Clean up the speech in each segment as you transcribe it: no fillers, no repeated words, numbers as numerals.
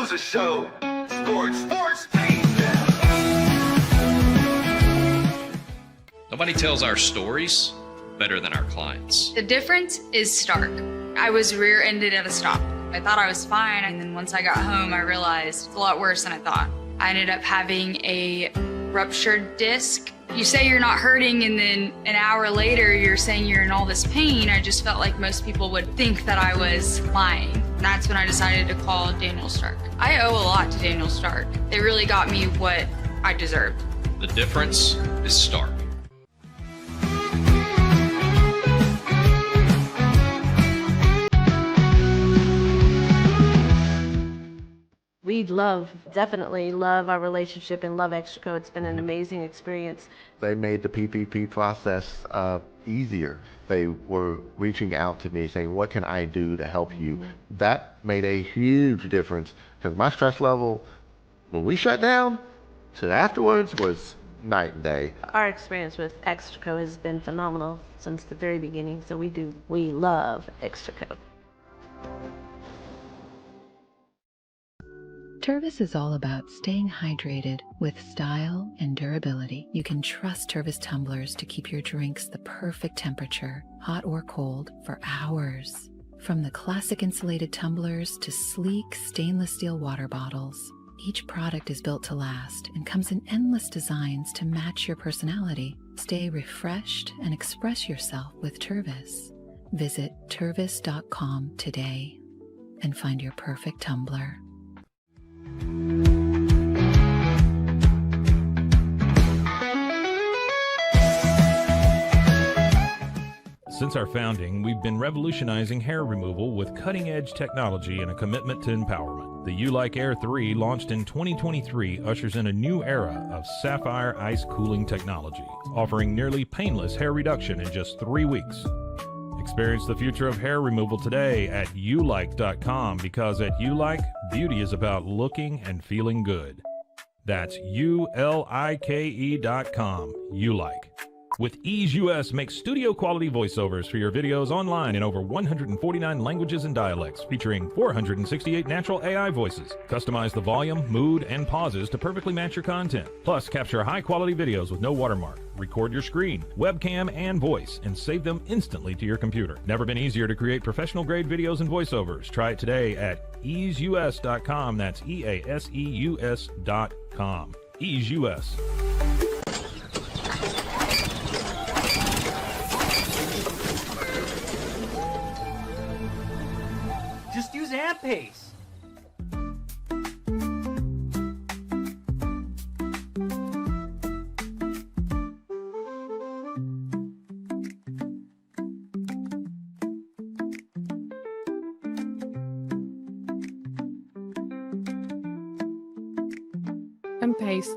Sousa Show. Sports. Nobody tells our stories better than our clients. The difference is stark. I was rear-ended at a stop. I thought I was fine, and then once I got home, I realized it's a lot worse than I thought. I ended up having a ruptured disc. You say you're not hurting, and then an hour later, you're saying you're in all this pain. I just felt like most people would think that I was lying. And that's when I decided to call Daniel Stark. I owe a lot to Daniel Stark. They really got me what I deserved. The difference is stark. We definitely love our relationship and love Extraco. It's been an amazing experience. They made the PPP process easier. They were reaching out to me saying, what can I do to help you? That made a huge difference because my stress level, when we shut down, to afterwards was night and day. Our experience with Extraco has been phenomenal since the very beginning, so we love Extraco. Tervis is all about staying hydrated with style and durability. You can trust Tervis tumblers to keep your drinks the perfect temperature, hot or cold, for hours. From the classic insulated tumblers to sleek stainless steel water bottles, each product is built to last and comes in endless designs to match your personality. Stay refreshed and express yourself with Tervis. Visit tervis.com today and find your perfect tumbler. Since our founding, we've been revolutionizing hair removal with cutting-edge technology and a commitment to empowerment. The U-Like Air 3, launched in 2023, ushers in a new era of sapphire ice cooling technology, offering nearly painless hair reduction in just 3 weeks. Experience the future of hair removal today at ulike.com, because at Ulike, beauty is about looking and feeling good. That's ulike.com. Ulike. With Ease US, make studio quality voiceovers for your videos online in over 149 languages and dialects, featuring 468 natural AI voices. Customize the volume, mood, and pauses to perfectly match your content. Plus, capture high quality videos with no watermark. Record your screen, webcam, and voice, and save them instantly to your computer. Never been easier to create professional grade videos and voiceovers. Try it today at easeus.com. That's EASEUS.com. Ease US. Just use AmPace. AmPace.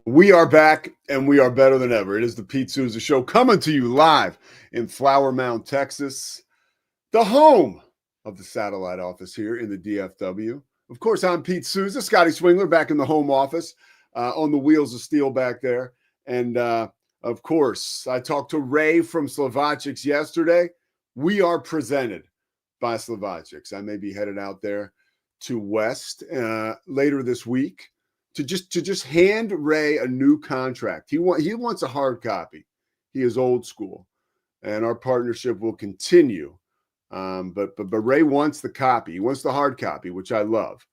We are back, and we are better than ever. It is the Pete Sousa Show, coming to you live in Flower Mound, Texas, the home of the satellite office here in the DFW. Of course, I'm Pete Sousa, Scotty Swingler back in the home office on the wheels of steel back there. And, of course, I talked to Ray from Slovacics yesterday. We are presented by Slovacics. I may be headed out there to West later this week to just hand Ray a new contract. He wants a hard copy. He is old school, and our partnership will continue. But Ray wants the copy. He wants the hard copy, which I love,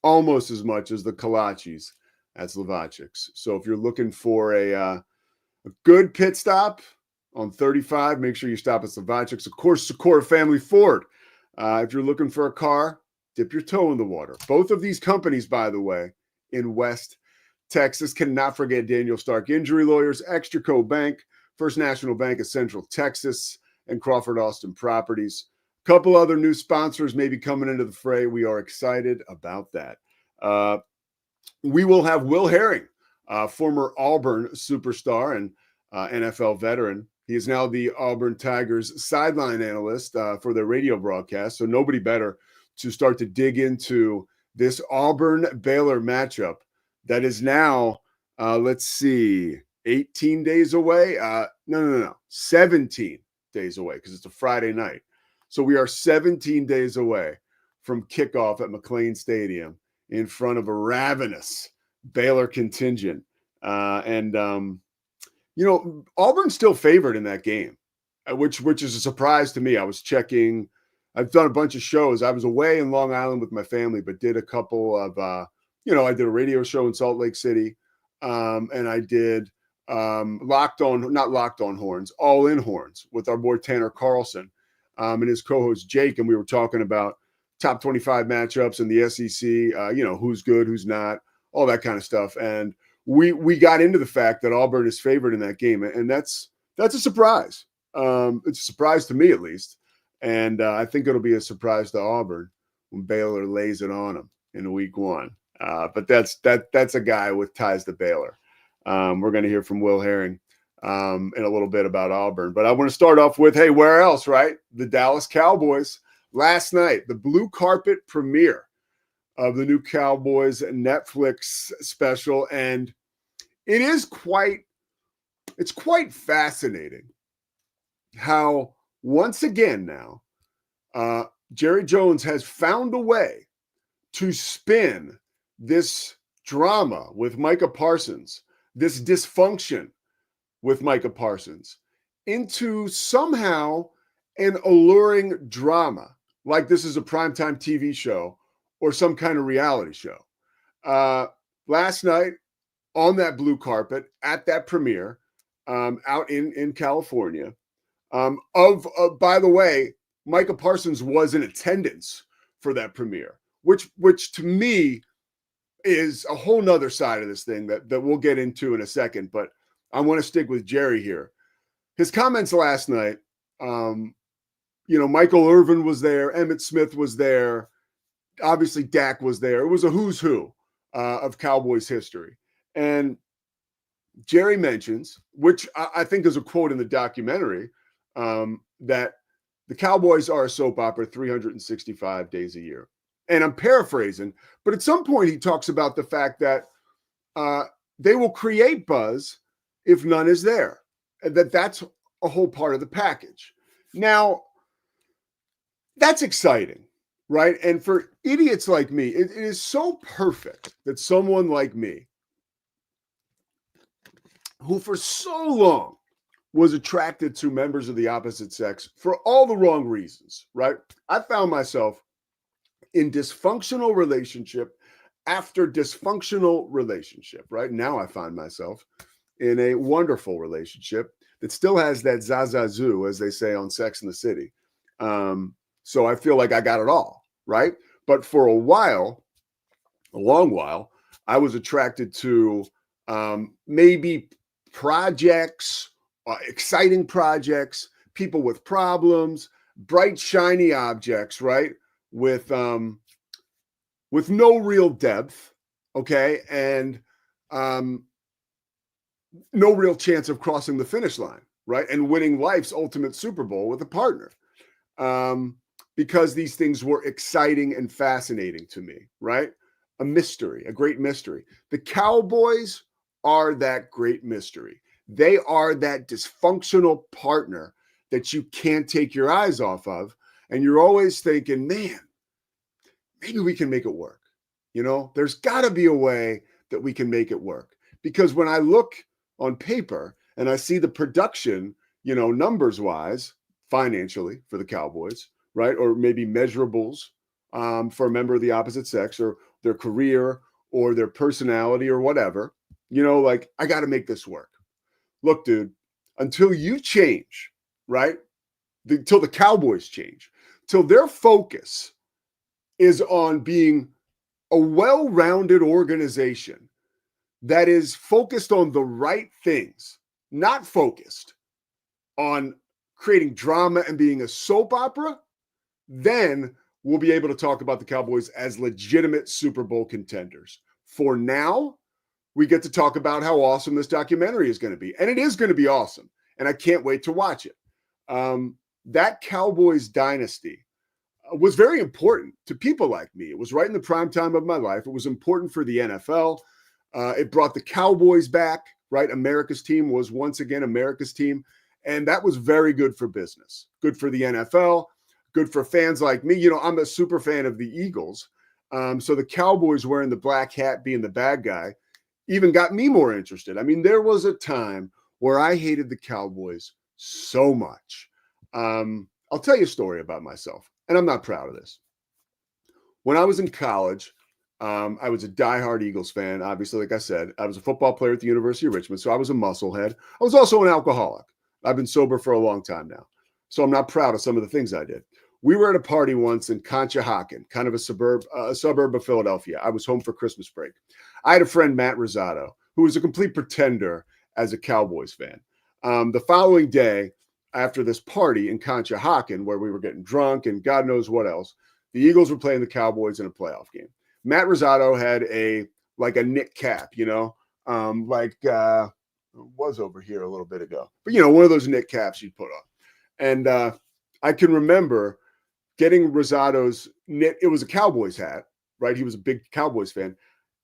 almost as much as the kolaches at Slovacics. So if you're looking for a good pit stop on 35, make sure you stop at Slovacics. Of course, Socorro Family Ford. If you're looking for a car, dip your toe in the water. Both of these companies, by the way, in West Texas. Cannot forget Daniel Stark Injury Lawyers, Extraco Bank, First National Bank of Central Texas, and Crawford Austin Properties. A couple other new sponsors may be coming into the fray. We are excited about that. We will have Will Herring, former Auburn superstar and NFL veteran. He is now the Auburn Tigers sideline analyst for their radio broadcast. So nobody better to start to dig into this Auburn-Baylor matchup that is now, 18 days away. No, 17 days away because it's a Friday night. So we are 17 days away from kickoff at McLean Stadium in front of a ravenous Baylor contingent. Auburn's still favored in that game, which is a surprise to me. I was checking. I've done a bunch of shows. I was away in Long Island with my family, but did a couple of, I did a radio show in Salt Lake City, and I did All In Horns with our boy Tanner Carlson and his co-host Jake, and we were talking about top 25 matchups in the SEC, who's good, who's not, all that kind of stuff. And we got into the fact that Auburn is favored in that game, and that's a surprise. It's a surprise to me, at least. And I think it'll be a surprise to Auburn when Baylor lays it on them in week one. But that's a guy with ties to Baylor. We're going to hear from Will Herring in a little bit about Auburn. But I want to start off with, hey, where else, right? The Dallas Cowboys. Last night, the blue carpet premiere of the new Cowboys Netflix special. And it's quite fascinating how, once again now, Jerry Jones has found a way to spin this drama with Micah Parsons, this dysfunction with Micah Parsons, into somehow an alluring drama, like this is a primetime TV show or some kind of reality show. Last night, on that blue carpet, at that premiere, out in California, by the way, Micah Parsons was in attendance for that premiere, which to me is a whole nother side of this thing that we'll get into in a second. But I want to stick with Jerry here. His comments last night, Michael Irvin was there, Emmitt Smith was there, obviously Dak was there. It was a who's who of Cowboys history. And Jerry mentions, which I think is a quote in the documentary, that the Cowboys are a soap opera 365 days a year. And I'm paraphrasing, but at some point he talks about the fact that they will create buzz if none is there, and that's a whole part of the package. Now, that's exciting, right? And for idiots like me, it is so perfect that someone like me, who for so long was attracted to members of the opposite sex for all the wrong reasons, right? I found myself in dysfunctional relationship after dysfunctional relationship, right? Now I find myself in a wonderful relationship that still has that zazazoo, as they say on Sex and the City. So I feel like I got it all, right? But for a long while, I was attracted to maybe projects, exciting projects, people with problems, bright, shiny objects, right? With no real depth, okay? And no real chance of crossing the finish line, right? And winning life's ultimate Super Bowl with a partner. Because these things were exciting and fascinating to me, right? A mystery, a great mystery. The Cowboys are that great mystery. They are that dysfunctional partner that you can't take your eyes off of. And you're always thinking, man, maybe we can make it work. There's got to be a way that we can make it work. Because when I look on paper and I see the production, numbers wise, financially for the Cowboys, right? Or maybe measurables for a member of the opposite sex, or their career or their personality or whatever, I got to make this work. Look, dude, until you change, right? Until the Cowboys change, till their focus is on being a well-rounded organization that is focused on the right things, not focused on creating drama and being a soap opera, then we'll be able to talk about the Cowboys as legitimate Super Bowl contenders. For now, we get to talk about how awesome this documentary is going to be. And it is going to be awesome. And I can't wait to watch it. That Cowboys dynasty was very important to people like me. It was right in the prime time of my life. It was important for the NFL. It brought the Cowboys back, right? America's team was once again America's team. And that was very good for business, good for the NFL, good for fans like me. You know, I'm a super fan of the Eagles. So the Cowboys wearing the black hat, being the bad guy, even got me more interested. I mean, there was a time where I hated the Cowboys so much. I'll tell you a story about myself, and I'm not proud of this. When I was in college, I was a diehard Eagles fan. Obviously, like I said, I was a football player at the University of Richmond, so I was a musclehead. I was also an alcoholic. I've been sober for a long time now, so I'm not proud of some of the things I did. We were at a party once in Conshohocken, kind of a suburb of Philadelphia. I was home for Christmas break. I had a friend, Matt Rosado, who was a complete pretender as a Cowboys fan. The following day, after this party in Conshohocken, where we were getting drunk and God knows what else, the Eagles were playing the Cowboys in a playoff game. Matt Rosado had a knit cap, you know, was over here a little bit ago, but you know, one of those knit caps you'd put on. And I can remember getting Rosado's knit. It was a Cowboys hat, right? He was a big Cowboys fan.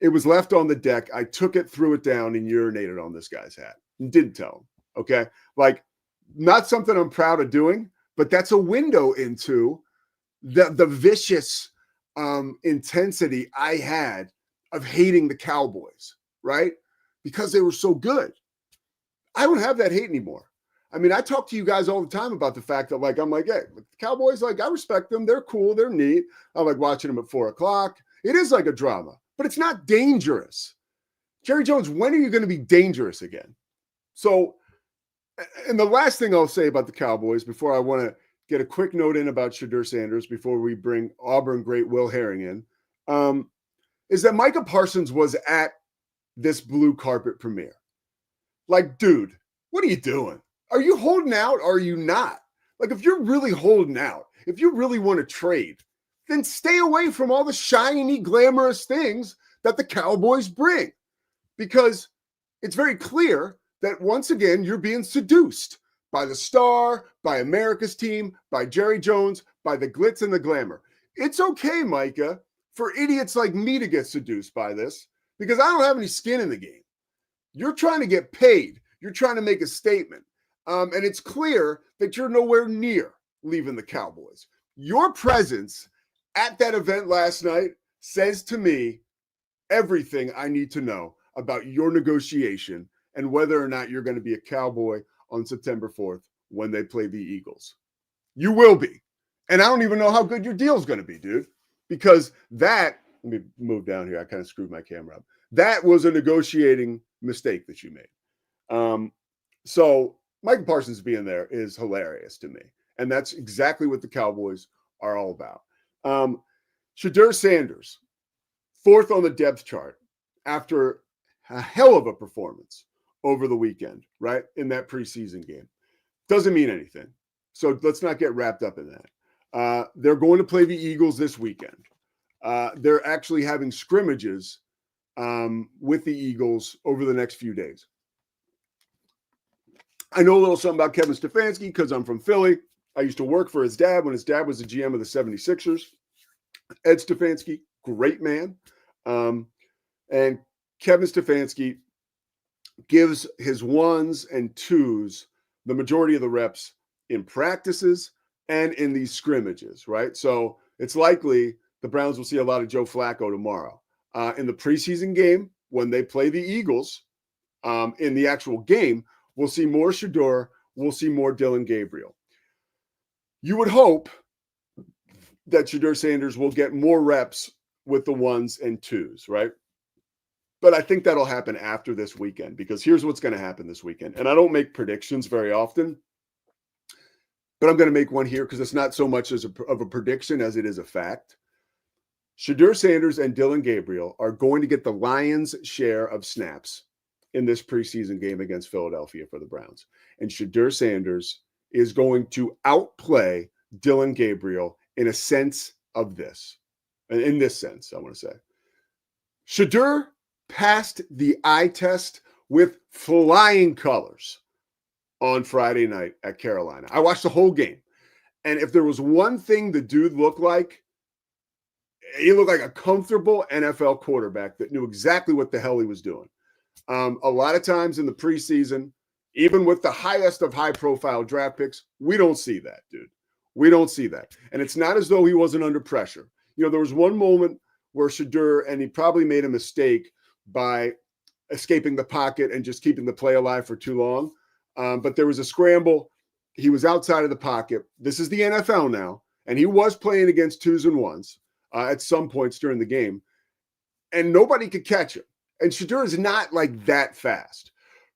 It was left on the deck. I took it, threw it down, and urinated on this guy's hat and didn't tell him. Okay. Like, not something I'm proud of doing, but that's a window into the vicious intensity I had of hating the Cowboys, right? Because they were so good. I don't have that hate anymore. I mean, I talk to you guys all the time about the fact that, like, I'm like, hey, the Cowboys, like, I respect them. They're cool. They're neat. I like watching them at 4:00. It is like a drama, but it's not dangerous. Jerry Jones, when are you going to be dangerous again? So, and the last thing I'll say about the Cowboys before I want to get a quick note in about Shadur Sanders before we bring Auburn great Will Herring in, is that Micah Parsons was at this blue carpet premiere. Like, dude, what are you doing? Are you holding out or are you not? Like, if you're really holding out, if you really want to trade, then stay away from all the shiny, glamorous things that the Cowboys bring. Because it's very clear that, once again, you're being seduced by the star, by America's team, by Jerry Jones, by the glitz and the glamour. It's okay, Micah, for idiots like me to get seduced by this because I don't have any skin in the game. You're trying to get paid. You're trying to make a statement. And it's clear that you're nowhere near leaving the Cowboys. Your presence at that event last night says to me everything I need to know about your negotiation and whether or not you're going to be a Cowboy on September 4th when they play the Eagles. You will be. And I don't even know how good your deal is going to be, dude, because let me move down here. I kind of screwed my camera up. That was a negotiating mistake that you made. So Micah Parsons being there is hilarious to me. And that's exactly what the Cowboys are all about. Shadur Sanders, 4th on the depth chart after a hell of a performance over the weekend, right? In that preseason game. Doesn't mean anything. So let's not get wrapped up in that. They're going to play the Eagles this weekend. They're actually having scrimmages with the Eagles over the next few days. I know a little something about Kevin Stefanski because I'm from Philly. I used to work for his dad when his dad was the GM of the 76ers. Ed Stefanski, great man. And Kevin Stefanski gives his ones and twos the majority of the reps in practices and in these scrimmages, right? So it's likely the Browns will see a lot of Joe Flacco tomorrow. In the preseason game, when they play the Eagles, in the actual game, we'll see more Shadur. We'll see more Dillon Gabriel. You would hope that Shadur Sanders will get more reps with the ones and twos, right? But I think that'll happen after this weekend because here's what's going to happen this weekend. And I don't make predictions very often, but I'm going to make one here because it's not so much of a prediction as it is a fact. Shadur Sanders and Dylan Gabriel are going to get the Lions' share of snaps in this preseason game against Philadelphia for the Browns. And Shadur Sanders is going to outplay Dylan Gabriel in a sense of this. In this sense, I want to say. Shadur passed the eye test with flying colors on Friday night at Carolina. I watched the whole game. And if there was one thing the dude looked like, he looked like a comfortable NFL quarterback that knew exactly what the hell he was doing. A lot of times in the preseason, even with the highest of high-profile draft picks, we don't see that, dude. We don't see that. And it's not as though he wasn't under pressure. You know, there was one moment where Shadur, and he probably made a mistake by escaping the pocket and just keeping the play alive for too long. But there was a scramble. He was outside of the pocket. This is the NFL now, and he was playing against 2s and 1s at some points during the game, and nobody could catch him. And Shadur is not like that fast,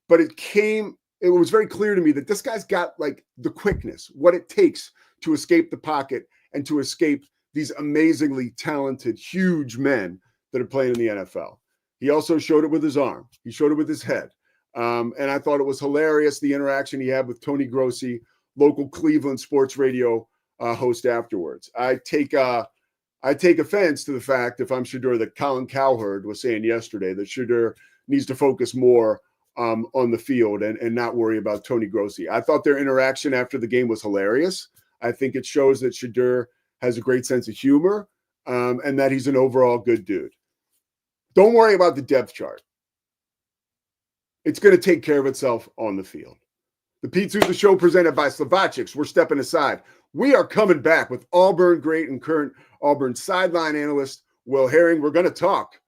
but it was very clear to me that this guy's got like the quickness, what it takes to escape the pocket and to escape these amazingly talented, huge men that are playing in the NFL. He also showed it with his arm. He showed it with his head. And I thought it was hilarious, the interaction he had with Tony Grossi, local Cleveland sports radio host afterwards. I take offense to the fact, if I'm Shadur, that Colin Cowherd was saying yesterday that Shadur needs to focus more on the field and not worry about Tony Grossi. I thought their interaction after the game was hilarious. I think it shows that Shadur has a great sense of humor and that he's an overall good dude. Don't worry about the depth chart. It's going to take care of itself on the field. The Pete Sousa Show presented by Slovacics. We're stepping aside. We are coming back with Auburn great and current Auburn sideline analyst Will Herring. We're going to talk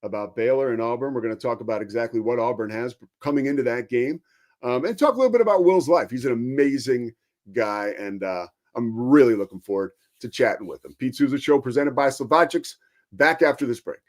about Baylor and Auburn. We're going to talk about exactly what Auburn has coming into that game and talk a little bit about Will's life. He's an amazing guy, and I'm really looking forward to chatting with him. Pete Sousa Show presented by Slovacics. Back after this break.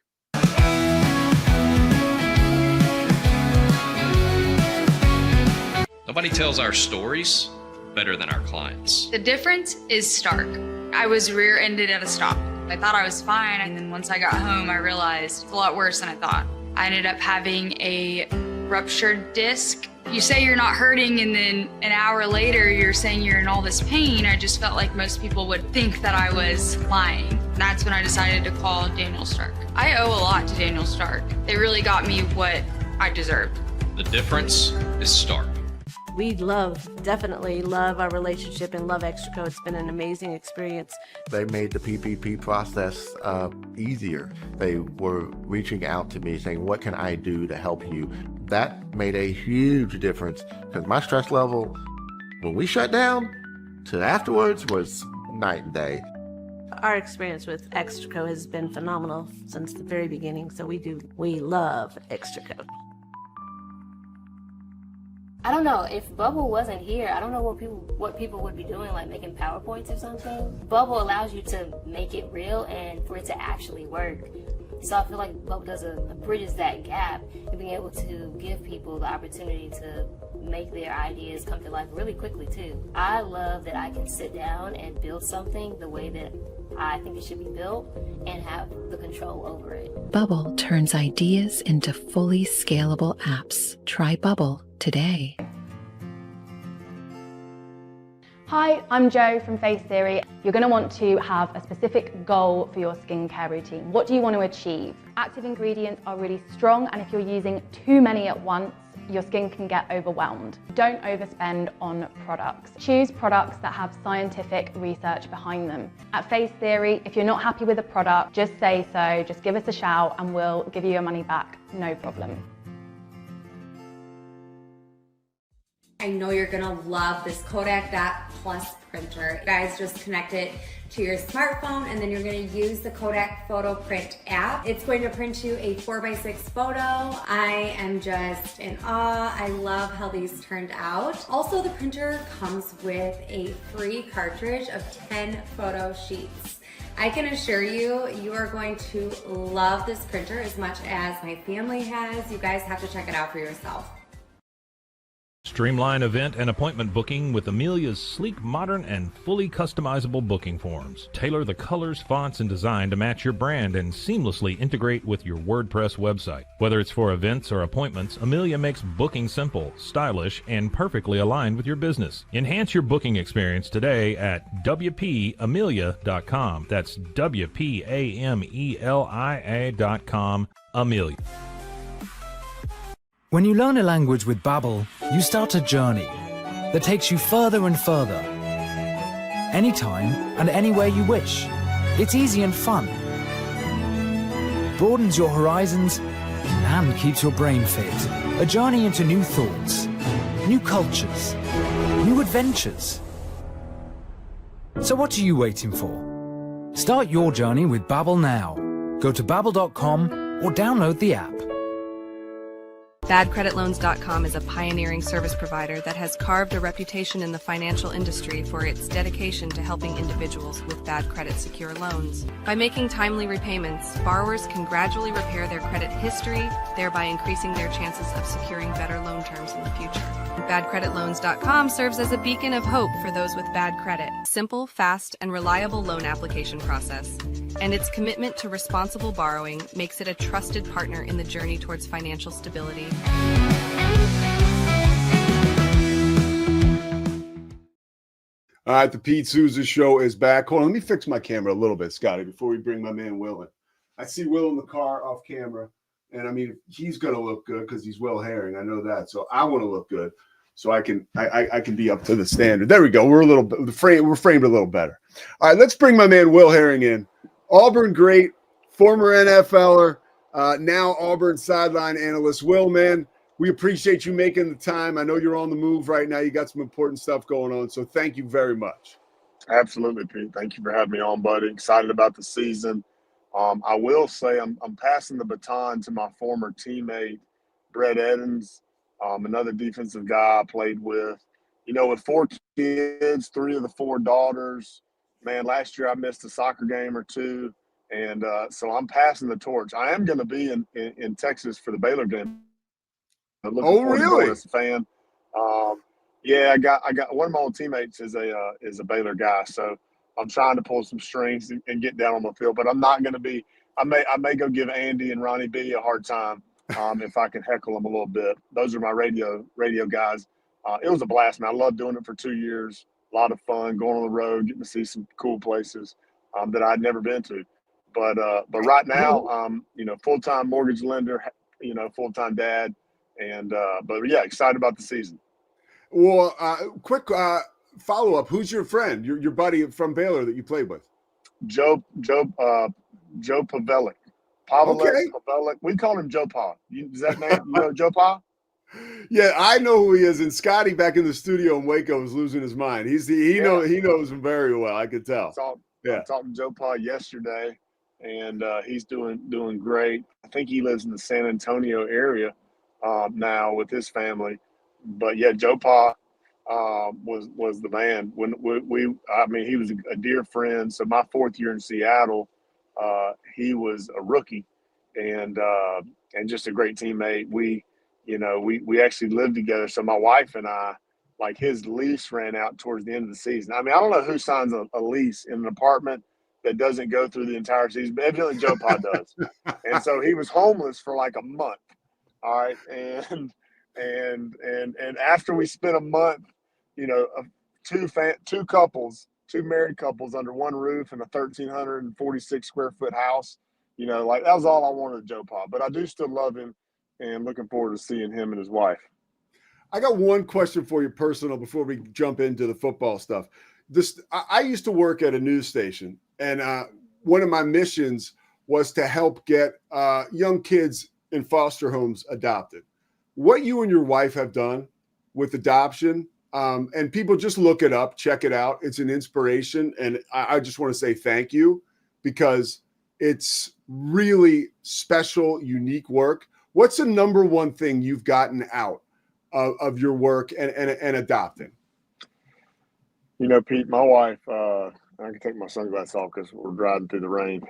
Nobody tells our stories better than our clients. The difference is stark. I was rear-ended at a stop. I thought I was fine, and then once I got home, I realized it's a lot worse than I thought. I ended up having a ruptured disc. You say you're not hurting, and then an hour later, you're saying you're in all this pain. I just felt like most people would think that I was lying. That's when I decided to call Daniel Stark. I owe a lot to Daniel Stark. They really got me what I deserved. The difference is stark. We definitely love our relationship and love Extraco. It's been an amazing experience. They made the PPP process easier. They were reaching out to me saying, what can I do to help you? That made a huge difference because my stress level, when we shut down to afterwards, was night and day. Our experience with Extraco has been phenomenal since the very beginning. So we love Extraco. I don't know, if Bubble wasn't here, I don't know what people would be doing, like making PowerPoints or something. Bubble allows you to make it real and for it to actually work. So I feel like Bubble bridges that gap and being able to give people the opportunity to make their ideas come to life really quickly too. I love that I can sit down and build something the way that I think it should be built and have the control over it. Bubble turns ideas into fully scalable apps. Try Bubble today. Hi, I'm Jo from Face Theory. You're going to want to have a specific goal for your skincare routine. What do you want to achieve? Active ingredients are really strong, and if you're using too many at once, your skin can get overwhelmed. Don't overspend on products. Choose products that have scientific research behind them. At Face Theory, if you're not happy with a product, just say so, just give us a shout and we'll give you your money back, no problem. I know you're gonna love this Kodak Dot Plus printer. You guys just connect it to your smartphone and then you're gonna use the Kodak Photo Print app. It's going to print you a 4x6 photo. I am just in awe. I love how these turned out. Also, the printer comes with a free cartridge of 10 photo sheets. I can assure you, you are going to love this printer as much as my family has. You guys have to check it out for yourself. Streamline event and appointment booking with Amelia's sleek, modern, and fully customizable booking forms. Tailor the colors, fonts, and design to match your brand and seamlessly integrate with your WordPress website. Whether it's for events or appointments, Amelia makes booking simple, stylish, and perfectly aligned with your business. Enhance your booking experience today at WPAmelia.com. That's WPAMELIA.com. Amelia. When you learn a language with Babbel, you start a journey that takes you further and further. Anytime and anywhere you wish. It's easy and fun. Broadens your horizons and keeps your brain fit. A journey into new thoughts, new cultures, new adventures. So what are you waiting for? Start your journey with Babbel now. Go to babbel.com or download the app. BadCreditLoans.com is a pioneering service provider that has carved a reputation in the financial industry for its dedication to helping individuals with bad credit secure loans. By making timely repayments, borrowers can gradually repair their credit history, thereby increasing their chances of securing better loan terms in the future. BadCreditLoans.com serves as a beacon of hope for those with bad credit. Simple, fast, and reliable loan application process. And its commitment to responsible borrowing makes it a trusted partner in the journey towards financial stability. All right, the Pete Sousa Show is back. Hold on, let me fix my camera a little bit, Scotty, before we bring my man Will in. I see Will in the car off camera, and I mean, he's going to look good because he's Will Herring. I know that. So I want to look good so I can be up to the standard. There we go. We're framed a little better. All right, let's bring my man Will Herring in. Auburn great, former NFLer, now Auburn sideline analyst. Will, man, we appreciate you making the time. I know you're on the move right now. You got some important stuff going on, so thank you very much. Absolutely, Pete. Thank you for having me on, buddy. Excited about the season. I will say I'm passing the baton to my former teammate, Brett Edens, another defensive guy I played with. You know, with 4 kids, 3 of the 4 daughters, man, last year I missed a soccer game or 2. And so I'm passing the torch. I am going to be in Texas for the Baylor game. Oh, really? As a fan. Yeah, I got one of my old teammates is a Baylor guy, so I'm trying to pull some strings and get down on the field. But I'm not going to be. I may go give Andy and Ronnie B a hard time if I can heckle them a little bit. Those are my radio guys. It was a blast, man. I loved doing it for 2 years. A lot of fun going on the road, getting to see some cool places that I'd never been to. But right now, full-time mortgage lender, full-time dad, and but yeah, excited about the season. Well, quick follow-up. Who's your friend, your buddy from Baylor that you played with? Joe Pavelic. Okay. Pavelic. We call him Joe Pa. Does that name? You know Joe Pa? Yeah, I know who he is. And Scotty back in the studio in Waco was losing his mind. He knows him very well. I could tell. I talked to Joe Pa yesterday, and he's doing great. I think he lives in the San Antonio area now with his family. But yeah, Joe Pa was the man. When he was a dear friend. So my 4th year in Seattle, he was a rookie, and just a great teammate. We actually lived together. So my wife and I, like, his lease ran out towards the end of the season. I mean, I don't know who signs a lease in an apartment that doesn't go through the entire season, but evidently Joe Pa does. And so he was homeless for like a month. All right. And after we spent a month, two married couples under one roof in a 1,346 square foot house, like, that was all I wanted of Joe Pa. But I do still love him and looking forward to seeing him and his wife. I got one question for you personal before we jump into the football stuff. I used to work at a news station, and one of my missions was to help get young kids in foster homes adopted. What you and your wife have done with adoption, and people just look it up, check it out. It's an inspiration, and I just want to say thank you, because it's really special, unique work. What's the number one thing you've gotten out of your work and adopting? Pete, my wife, I can take my sunglasses off because we're driving through the rain.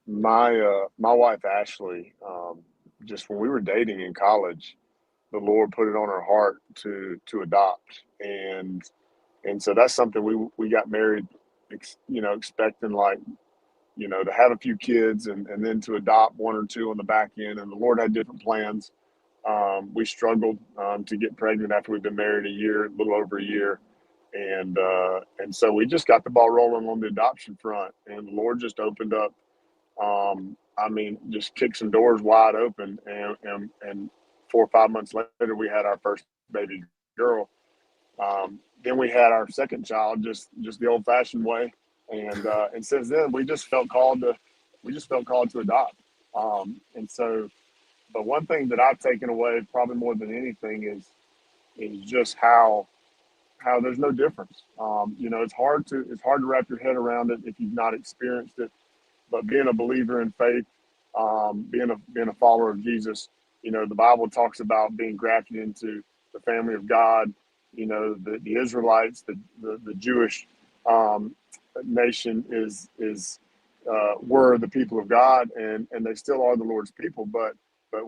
My wife, Ashley, just when we were dating in college, the Lord put it on her heart to adopt, and so that's something we got married, expecting like, to have a few kids and then to adopt one or two on the back end. And the Lord had different plans. We struggled to get pregnant after we'd been married a little over a year. And so we just got the ball rolling on the adoption front, and the Lord just opened up, just kicked some doors wide open. And 4 or 5 months later, we had our first baby girl. Then we had our second child, just the old fashioned way. And since then we just felt called to adopt. And so, but one thing that I've taken away probably more than anything is just how there's no difference. It's hard to wrap your head around it if you've not experienced it. But being a believer in faith, being a follower of Jesus, the Bible talks about being grafted into the family of God. The Israelites, the Jewish nation were the people of God, and they still are the Lord's people. But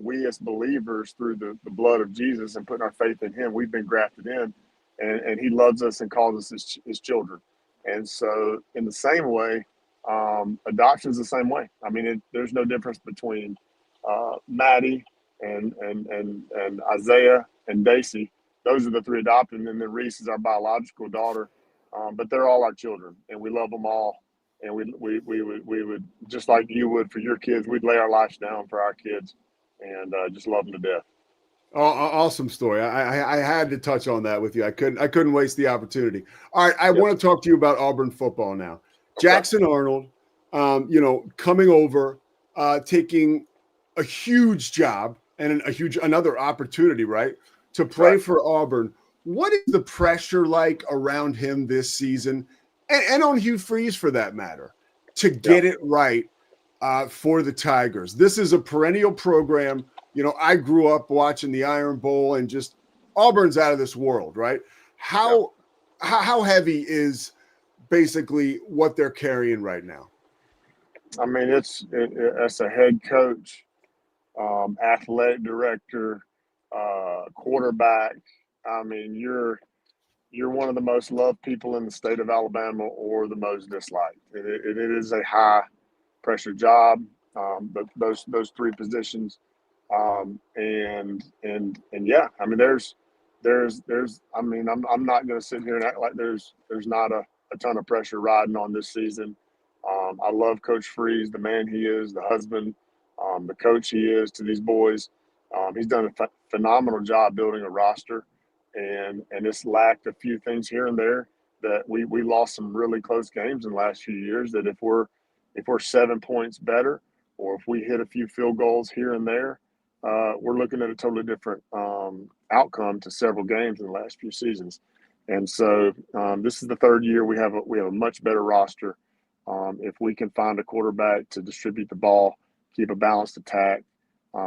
we as believers, through the blood of Jesus and putting our faith in Him, we've been grafted in, and He loves us and calls us His children. And so, in the same way, adoption is the same way. I mean, there's no difference between Maddie and Isaiah and Daisy. Those are the three adopted, and then Reese is our biological daughter. But they're all our children, and we love them all. And we would, just like you would for your kids, we'd lay our lives down for our kids, and just love them to death. Oh, awesome story. I had to touch on that with you. I couldn't waste the opportunity. All right, I want to talk to you about Auburn football now. Okay. Jackson Arnold, coming over, taking a huge job and another opportunity, right, to play for Auburn. What is the pressure like around him this season, and on Hugh Freeze for that matter, to get it right for the Tigers? This is a perennial program. I grew up watching the Iron Bowl, and just Auburn's out of this world, right? How heavy is basically what they're carrying right now? I mean, it's a head coach, athletic director, quarterback. I mean, you're one of the most loved people in the state of Alabama, or the most disliked. It is a high pressure job, but those three positions, and yeah, I mean, there's I mean, I'm not going to sit here and act like there's not a ton of pressure riding on this season. I love Coach Freeze, the man he is, the husband, the coach he is to these boys. He's done a phenomenal job building a roster. And it's lacked a few things here and there, that we lost some really close games in the last few years, that if we're 7 points better, or if we hit a few field goals here and there, we're looking at a totally different outcome to several games in the last few seasons. And so this is the third year we have a much better roster. If we can find a quarterback to distribute the ball, keep a balanced attack,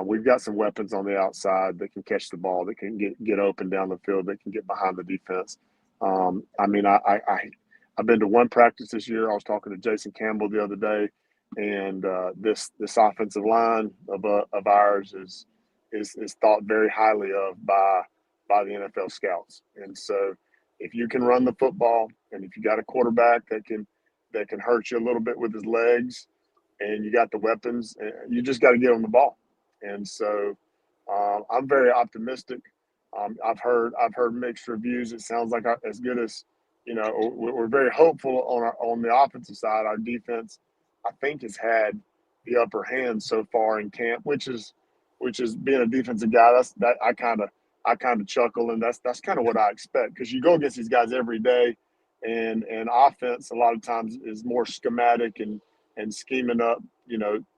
we've got some weapons on the outside that can catch the ball, that can get open down the field, that can get behind the defense. I mean, I've been to one practice this year. I was talking to Jason Campbell the other day, and this offensive line of ours is thought very highly of by the NFL scouts. And so, if you can run the football, and if you got a quarterback that can hurt you a little bit with his legs, and you got the weapons, you just got to get on the ball. And so I'm very optimistic. I've heard mixed reviews. It sounds like as good as, we're very hopeful on the offensive side. Our defense, I think, has had the upper hand so far in camp, which is being a defensive guy. I kind of chuckle, and that's kind of what I expect, because you go against these guys every day, and offense a lot of times is more schematic and scheming up,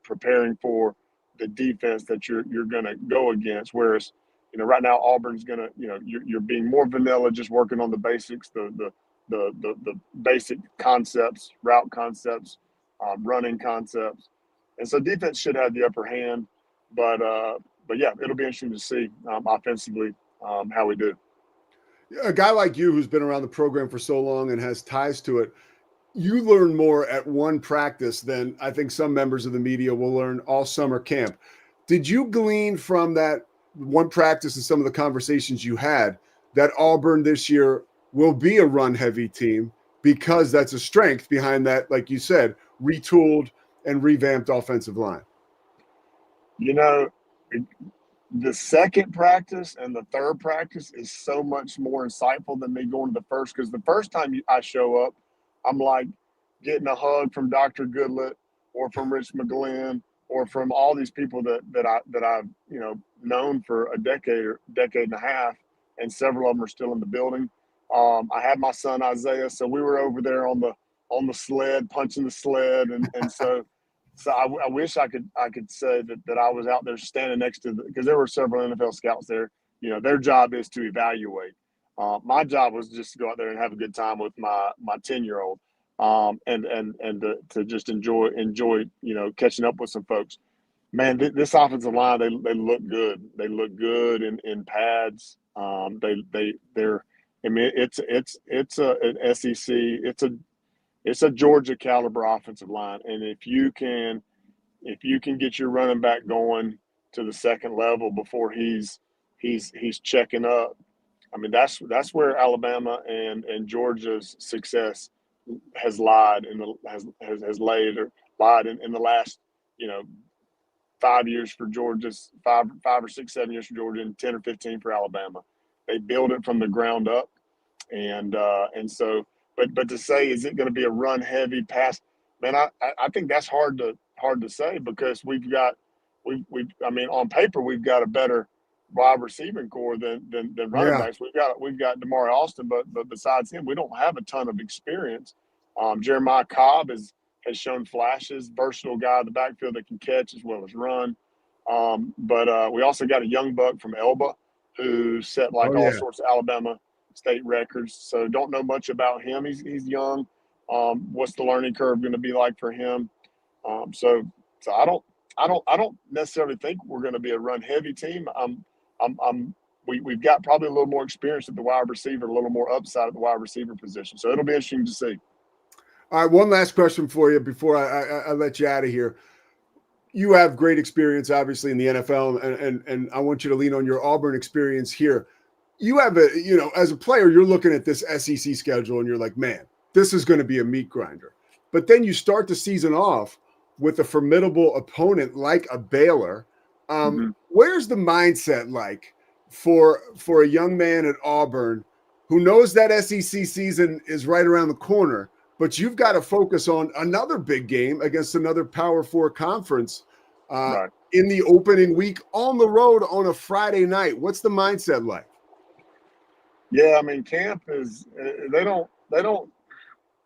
preparing for the defense that you're going to go against. Whereas, right now Auburn's going to, you're being more vanilla, just working on the basics, the basic concepts, route concepts, running concepts. And so defense should have the upper hand, but yeah, it'll be interesting to see offensively how we do. A guy like you, who's been around the program for so long and has ties to it, you learn more at one practice than I think some members of the media will learn all summer camp. Did you glean from that one practice and some of the conversations you had that Auburn this year will be a run-heavy team because that's a strength behind that, like you said, retooled and revamped offensive line. You know, the second practice and the third practice is so much more insightful than me going to the first, because the first time I show up, I'm like getting a hug from Dr. Goodlett or from Rich McGlynn or from all these people that I've known for a decade and a half, and several of them are still in the building. I had my son Isaiah, so we were over there on the sled, punching the sled, and so I wish I could say that I was out there standing next to because there were several NFL scouts there. Their job is to evaluate. My job was just to go out there and have a good time with my 10-year-old, and to just enjoy catching up with some folks. Man, this offensive line, they look good. They look good in pads. They're. I mean, it's an SEC. It's a Georgia caliber offensive line, and if you can get your running back going to the second level before he's checking up, I mean that's where Alabama and Georgia's success has lied in the last 5 years for Georgia's 5 or 6, 7 years for Georgia, and 10 or 15 for Alabama. They build it from the ground up, and so. But to say, is it going to be a run heavy pass? Man, I think that's hard to say, because on paper we've got a better wide receiving core than running backs. We've got Damari Austin, but besides him, we don't have a ton of experience. Jeremiah Cobb has shown flashes, versatile guy in the backfield that can catch as well as run. But we also got a young buck from Elba who set all sorts of Alabama state records. So don't know much about him. He's young. What's the learning curve going to be like for him? So I don't necessarily think we're going to be a run heavy team. We've got probably a little more experience at the wide receiver, a little more upside at the wide receiver position. So it'll be interesting to see. All right, one last question for you before I let you out of here. You have great experience, obviously, in the NFL, and I want you to lean on your Auburn experience here. You have as a player, you're looking at this SEC schedule and you're like, man, this is going to be a meat grinder. But then you start the season off with a formidable opponent like a Baylor. Where's the mindset like for a young man at Auburn who knows that SEC season is right around the corner, but you've got to focus on another big game against another Power 4 conference in the opening week on the road on a Friday night? What's the mindset like? Yeah, I mean, camp is they don't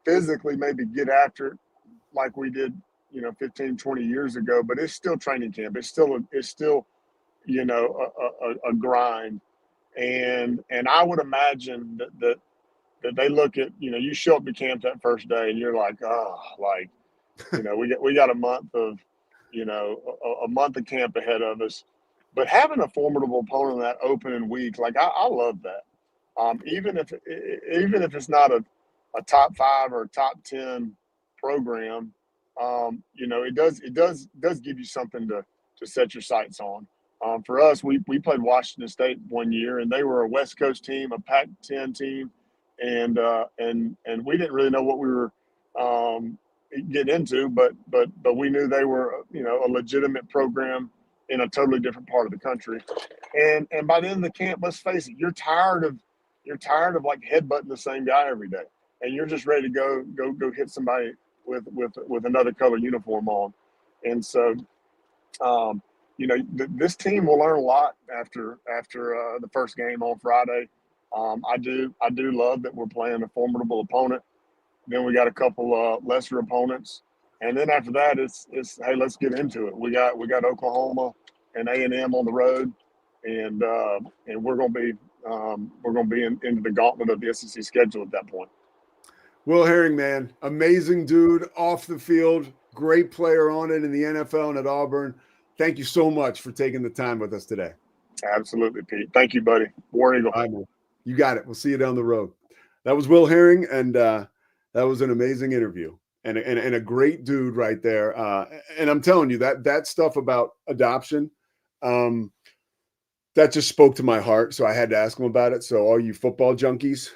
physically maybe get after it like we did, 15, 20 years ago, but it's still training camp. It's still a grind. And I would imagine that they look at, you show up to camp that first day and you're like, we got a month of, a month of camp ahead of us. But having a formidable opponent in that opening week, I love that. Even if it's not a top 5 or top 10 program, it does give you something to set your sights on. For us, we played Washington State one year, and they were a West Coast team, a Pac-10 team, and we didn't really know what we were getting into, but we knew they were a legitimate program in a totally different part of the country. And by the end of the camp, let's face it, you're tired of like headbutting the same guy every day, and you're just ready to go hit somebody with another color uniform on. And so, this team will learn a lot after the first game on Friday. I do love that we're playing a formidable opponent. Then we got a couple lesser opponents, and then after that, it's hey, let's get into it. We got Oklahoma and A&M on the road, and we're gonna be into the gauntlet of the SEC schedule at that point. Will Herring, man, amazing dude off the field, great player on it in the NFL and at Auburn. Thank you so much for taking the time with us today. Absolutely, Pete. Thank you, buddy. War Eagle. All right, man. You got it. We'll see you down the road. That was Will Herring, and that was an amazing interview and a great dude right there. And I'm telling you that stuff about adoption, that just spoke to my heart, so I had to ask him about it. So all you football junkies,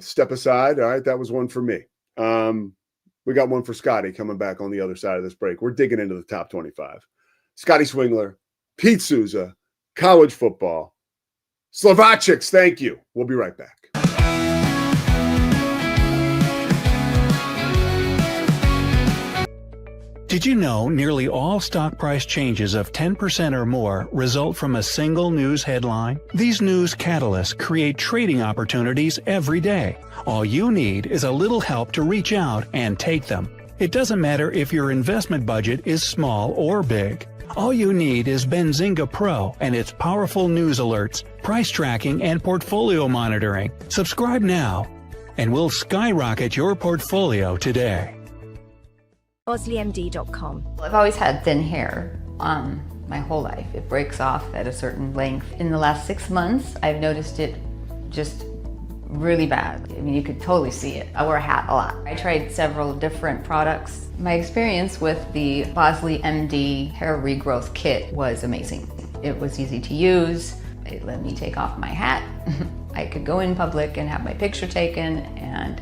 step aside. All right, that was one for me. We got one for Scotty coming back on the other side of this break. We're digging into the top 25. Scotty Swingler, Pete Sousa, college football. Slovacics, thank you. We'll be right back. Did you know nearly all stock price changes of 10% or more result from a single news headline? These news catalysts create trading opportunities every day. All you need is a little help to reach out and take them. It doesn't matter if your investment budget is small or big. All you need is Benzinga Pro and its powerful news alerts, price tracking, and portfolio monitoring. Subscribe now, and we'll skyrocket your portfolio today. AusleyMD.com. I've always had thin hair my whole life. It breaks off at a certain length. In the last 6 months, I've noticed it just really bad. I mean, you could totally see it. I wear a hat a lot. I tried several different products. My experience with the Bosley MD hair regrowth kit was amazing. It was easy to use. It let me take off my hat. I could go in public and have my picture taken and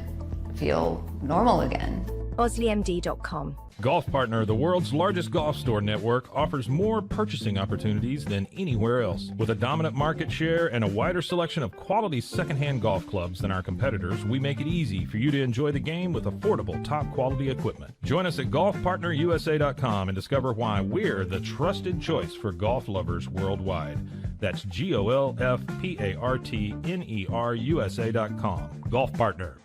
feel normal again. AusleyMD.com. Golf Partner, the world's largest golf store network, offers more purchasing opportunities than anywhere else. With a dominant market share and a wider selection of quality secondhand golf clubs than our competitors, we make it easy for you to enjoy the game with affordable, top-quality equipment. Join us at golfpartnerusa.com and discover why we're the trusted choice for golf lovers worldwide. That's GOLFPARTNERUSA.com. Golf Partner.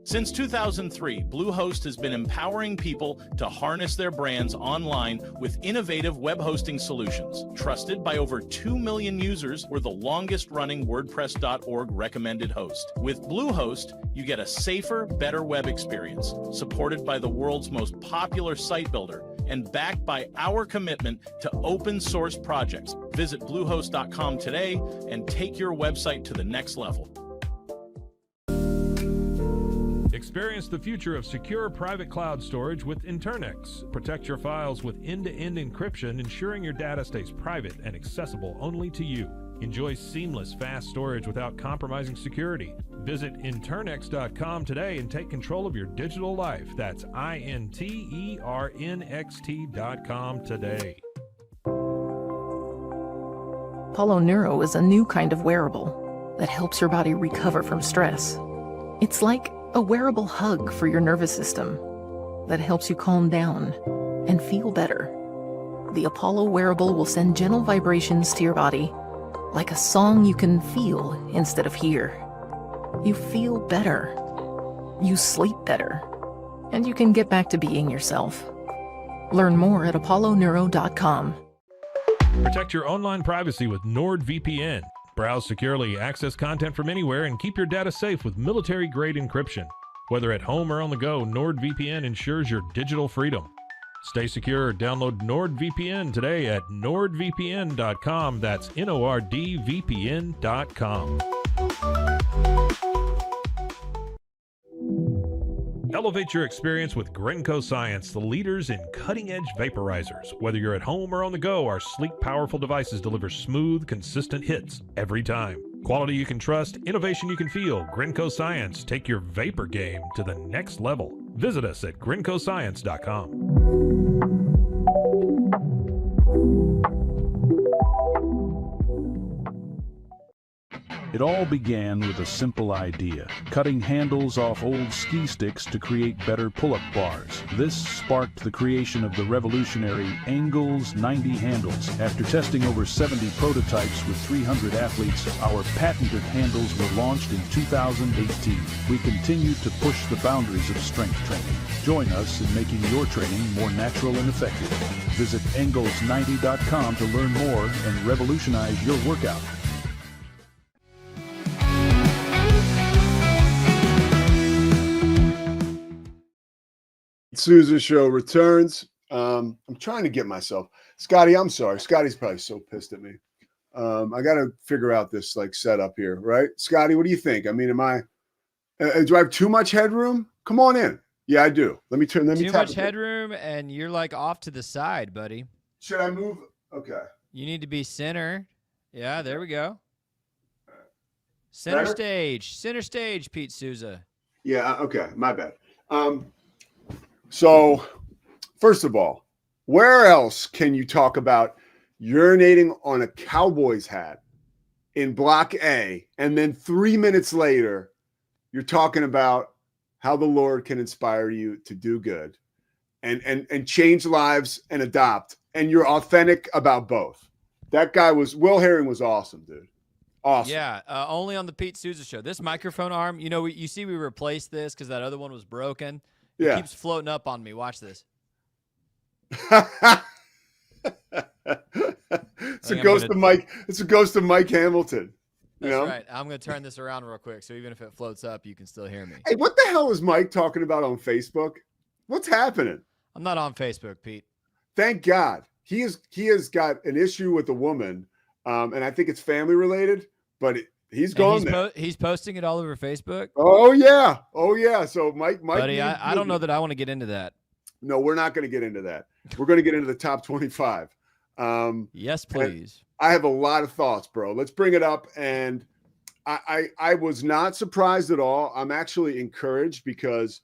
Since 2003, Bluehost has been empowering people to harness their brands online with innovative web hosting solutions. Trusted by over 2 million users, we're the longest-running WordPress.org recommended host. With Bluehost, you get a safer, better web experience, supported by the world's most popular site builder, and backed by our commitment to open source projects. Visit Bluehost.com today and take your website to the next level. Experience the future of secure private cloud storage with Internex. Protect your files with end-to-end encryption, ensuring your data stays private and accessible only to you. Enjoy seamless, fast storage without compromising security. Visit Internex.com today and take control of your digital life. That's INTERNXT.com today. Apollo Neuro is a new kind of wearable that helps your body recover from stress. It's like a wearable hug for your nervous system that helps you calm down and feel better. The Apollo wearable will send gentle vibrations to your body, like a song you can feel instead of hear. You feel better, you sleep better, and you can get back to being yourself. Learn more at apolloneuro.com. Protect your online privacy with NordVPN. Browse securely, access content from anywhere, and keep your data safe with military-grade encryption. Whether at home or on the go, NordVPN ensures your digital freedom. Stay secure. Download NordVPN today at nordvpn.com. That's NORDVPN.com. Elevate your experience with Grenco Science, the leaders in cutting-edge vaporizers. Whether you're at home or on the go, our sleek, powerful devices deliver smooth, consistent hits every time. Quality you can trust, innovation you can feel. Grenco Science. Take your vapor game to the next level. Visit us at GrencoScience.com. It all began with a simple idea, cutting handles off old ski sticks to create better pull-up bars. This sparked the creation of the revolutionary Angles 90 handles. After testing over 70 prototypes with 300 athletes, our patented handles were launched in 2018. We continue to push the boundaries of strength training. Join us in making your training more natural and effective. Visit Angles90.com to learn more and revolutionize your workout. Sousa Show returns. I'm trying to get myself. Scotty, I'm sorry. Scotty's probably so pissed at me. I got to figure out this like setup here, right? Scotty, what do you think? I mean, do I have too much headroom? Come on in. Yeah, I do. Let me too much headroom, and you're like off to the side, buddy. Should I move? Okay. You need to be center. Yeah, there we go. Center stage, Pete Sousa. Yeah, okay, my bad. So, first of all, where else can you talk about urinating on a Cowboys hat in Block A, and then 3 minutes later, you're talking about how the Lord can inspire you to do good and change lives and adopt, and you're authentic about both. That guy Will Herring was awesome, dude. Awesome. Yeah, only on the Pete Sousa show. This microphone arm, you see we replaced this because that other one was broken. It keeps floating up on me. Watch this. It's a ghost of Mike. It's a ghost of Mike Hamilton. That's right. I'm going to turn this around real quick, so even if it floats up, you can still hear me. Hey, what the hell is Mike talking about on Facebook? What's happening? I'm not on Facebook, Pete. Thank God. He has got an issue with a woman, and I think it's family related. But he's gone there. He's posting it all over Facebook. Oh yeah. So Mike, buddy, I don't know that I want to get into that. No, we're not going to get into that. We're going to get into the top 25. Yes, please. I have a lot of thoughts, bro. Let's bring it up. And I was not surprised at all. I'm actually encouraged because,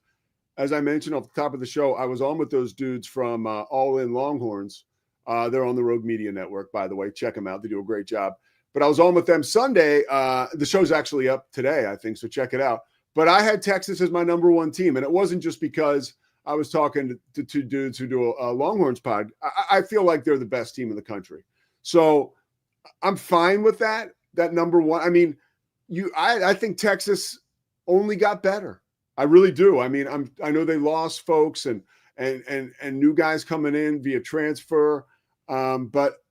as I mentioned off the top of the show, I was on with those dudes from All In Longhorns. They're on the Rogue Media Network, by the way. Check them out. They do a great job. But I was on with them Sunday. The show's actually up today, I think, so check it out. But I had Texas as my number one team, and it wasn't just because I was talking to two dudes who do a Longhorns pod. I feel like they're the best team in the country. So I'm fine with that number one. I mean, I think Texas only got better. I really do. I mean, I know they lost folks and new guys coming in via transfer, but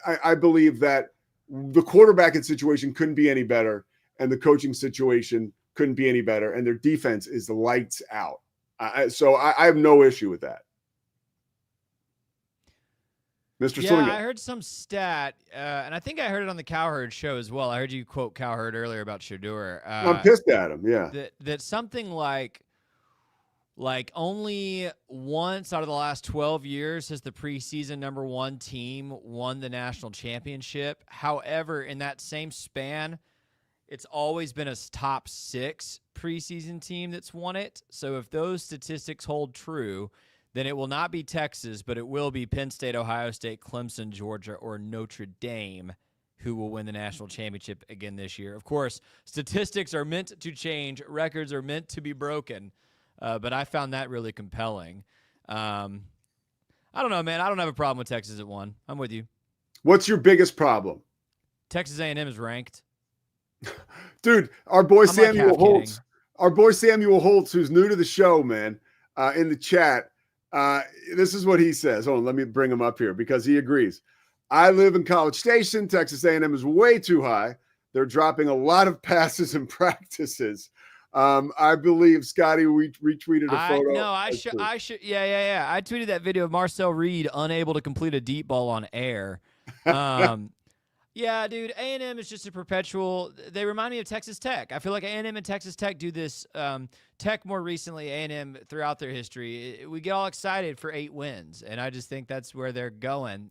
I believe that the quarterbacking situation couldn't be any better, and the coaching situation couldn't be any better, and their defense is the lights out. So I have no issue with that. Mr. Yeah, Slinger. I heard some stat, and I think I heard it on the Cowherd show as well. I heard you quote Cowherd earlier about Shadur. I'm pissed at him, yeah. That something like only once out of the last 12 years has the preseason number one team won the national championship. However, in that same span, it's always been a top 6 preseason team that's won it. So if those statistics hold true, then it will not be Texas, but it will be Penn State, Ohio State, Clemson, Georgia, or Notre Dame who will win the national championship again this year. Of course, statistics are meant to change. Records are meant to be broken. But I found that really compelling. I don't know, man. I don't have a problem with Texas at 1. I'm with you. What's your biggest problem? Texas A&M is ranked. Dude, our boy Samuel Holtz, who's new to the show, man, in the chat, this is what he says. Hold on, let me bring him up here because he agrees. I live in College Station. Texas A&M is way too high. They're dropping a lot of passes and practices. I believe Scotty retweeted a photo. Yeah. I tweeted that video of Marcel Reed unable to complete a deep ball on air. Yeah, dude, A&M is just a perpetual. They remind me of Texas Tech. I feel like A&M and Texas Tech do this. Tech more recently, A&M throughout their history. We get all excited for 8 wins, and I just think that's where they're going.